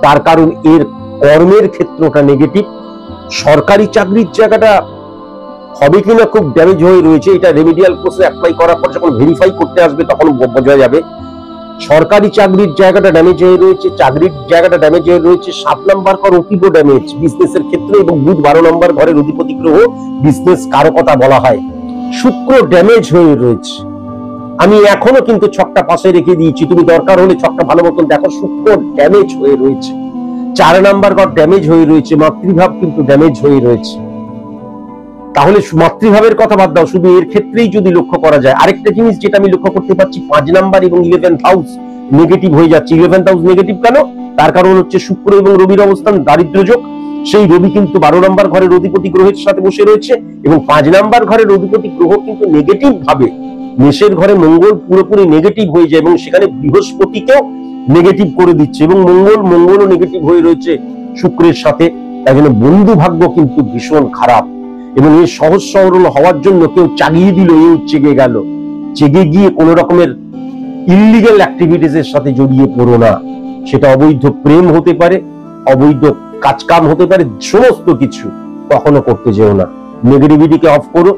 [SPEAKER 2] তার কারণ এর কর্মের ক্ষেত্রটা নেগেটিভ, সরকারি চাকরির জায়গাটা হবে কিনা খুব ড্যামেজ হয়ে রয়েছে। এটা রেমিডিয়াল প্রসেস অ্যাপ্লাই করার পর যখন ভেরিফাই করতে আসবে তখন বোঝা যাবে। সরকারি চাকরির জায়গাটা ড্যামেজ হয়ে রয়েছে, চাকরির জায়গাটা ড্যামেজ হয়ে রয়েছে। 7 নাম্বার ঘর অতীব ড্যামেজ বিজনেসের ক্ষেত্রে, এবং বুধ 12 নম্বর ঘরের অধিপতি গ্রহ, বিজনেস কারকতা বলা হয়। শুক্র ড্যামেজ হয়ে রয়েছে। আমি এখনো কিন্তু ছকটা পাশে রেখে দিয়েছি, তুমি দরকার হলে ছকটা ভালো মতন দেখো। শুক্র ড্যামেজ হয়ে রয়েছে, 4 নাম্বার ঘর ড্যামেজ হয়ে রয়েছে, মাতৃভাব কিন্তু ড্যামেজ হয়ে রয়েছে। তাহলে মাতৃভাবের কথা বাদ দাও, শুধু এর ক্ষেত্রেই যদি লক্ষ্য করা যায়। আরেকটা জিনিস যেটা আমি লক্ষ্য করতে পারছি, 5 নাম্বার এবং 11th হাউস নেগেটিভ হয়ে যাচ্ছে। 11th হাউস নেগেটিভ কেন? তার কারণ হচ্ছে শুক্র এবং রবির অবস্থান দারিদ্র্য যোগ। সেই রবি কিন্তু 12 নাম্বার ঘরের অধিপতি গ্রহের সাথে বসে রয়েছে, এবং 5 নাম্বার ঘরের অধিপতি গ্রহ কিন্তু নেগেটিভ ভাবে মেষের ঘরে মঙ্গল পুরোপুরি নেগেটিভ হয়ে যায়, এবং সেখানে বৃহস্পতিকেও নেগেটিভ করে দিচ্ছে, এবং মঙ্গলও নেগেটিভ হয়ে রয়েছে শুক্রের সাথে। তাই জন্য বন্ধু ভাগ্য কিন্তু ভীষণ খারাপ। এবং এই সহজ সরল হওয়ার জন্য কেউ চাগিয়ে দিল, এও চেগে গেল। চেগে গিয়ে কোন রকমের ইল্লিগাল অ্যাক্টিভিটিস এর সাথে জড়িয়ে পড়ো না। সেটা অবৈধ প্রেম হতে পারে, অবৈধ কাজকাম হতে পারে, সমস্ত কিছু কখনো করতে যেও না। নেগেটিভিটিকে অফ করো।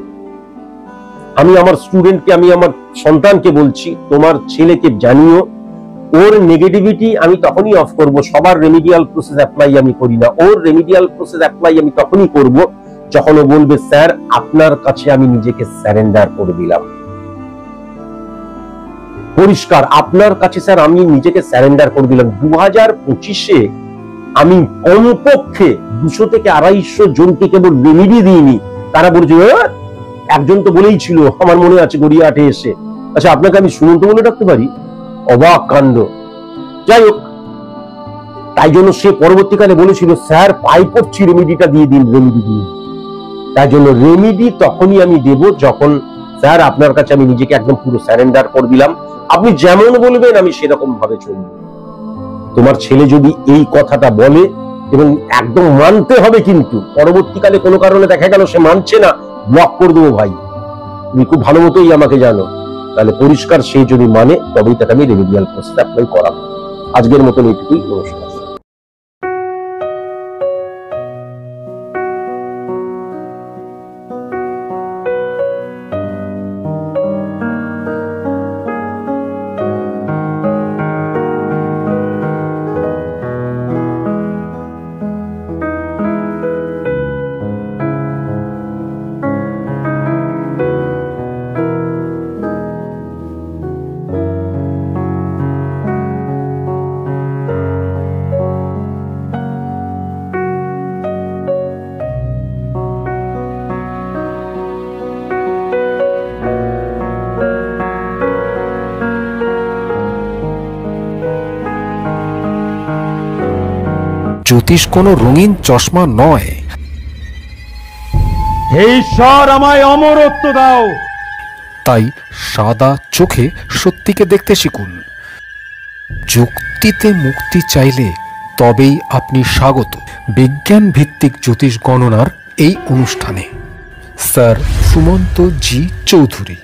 [SPEAKER 2] আমি আমার স্টুডেন্টকে, আমি আমার সন্তানকে বলছি, তোমার ছেলেকে জানিও ওর নেগেটিভিটি আমি তখনই অফ করব। সবার রেমিডিয়াল প্রসেস অ্যাপ্লাই আমি করি না, ওর রেমিডিয়াল প্রসেস অ্যাপ্লাই আমি তখনই করব যখন ও বলবে, স্যার আপনার কাছে আমি নিজেকে স্যারেন্ডার করে দিলাম। পরিষ্কার, আপনার কাছে স্যার আমি নিজেকে স্যারেন্ডার করে দিলাম। 2025-এ আমি কমপক্ষে 200 থেকে 250 জনকে কেবল রেমিডি দিইনি। তারা বলছে, একজন তো বলেই ছিল, আমার মনে আছে গড়িয়াহাটে এসে, আচ্ছা আপনাকে আমি সুমন্ত বলে ডাকতে পারি? অবাক কাণ্ড। যাই হোক, তাই জন্য সে পরবর্তীকালে বলেছিল, স্যার পাই পড়ছি, রেমিডিটা দিয়ে দিন, রেমিডি দিন। তাই জন্য রেমিডি তখনই আমি দেব যখন, স্যার আপনার কাছে আমি নিজেকে একদম পুরো স্যারেন্ডার করে দিলাম, আপনি যেমন বলবেন আমি সেরকম ভাবে চলব। তোমার ছেলে যদি এই কথাটা বলে, এবং একদম মানতে হবে, কিন্তু পরবর্তীকালে কোনো কারণে দেখা গেল সে মানছে না, ব্লক করে দেবো ভাই, তুমি খুব ভালো মতোই আমাকে জানো। তাহলে পরিষ্কার, সে যদি মানে তবেই তাকে আমি রেমিডিয়াল প্রসেস অ্যাপ্লাই করাবো। আজকের মতন এইটুকুই, নমস্কার।
[SPEAKER 1] জ্যোতিষ কোনো রঙিন চশমা নয়।
[SPEAKER 3] হে ঈশ্বর, আমায় অমরত্ব দাও।
[SPEAKER 1] তাই সাদা চোখে সত্যিকে দেখতে শিখুন। যুক্তিতে মুক্তি চাইলে তবেই আপনি স্বাগত বিজ্ঞান ভিত্তিক জ্যোতিষ গণনার এই অনুষ্ঠানে। স্যার সুমন্ত জি চৌধুরী।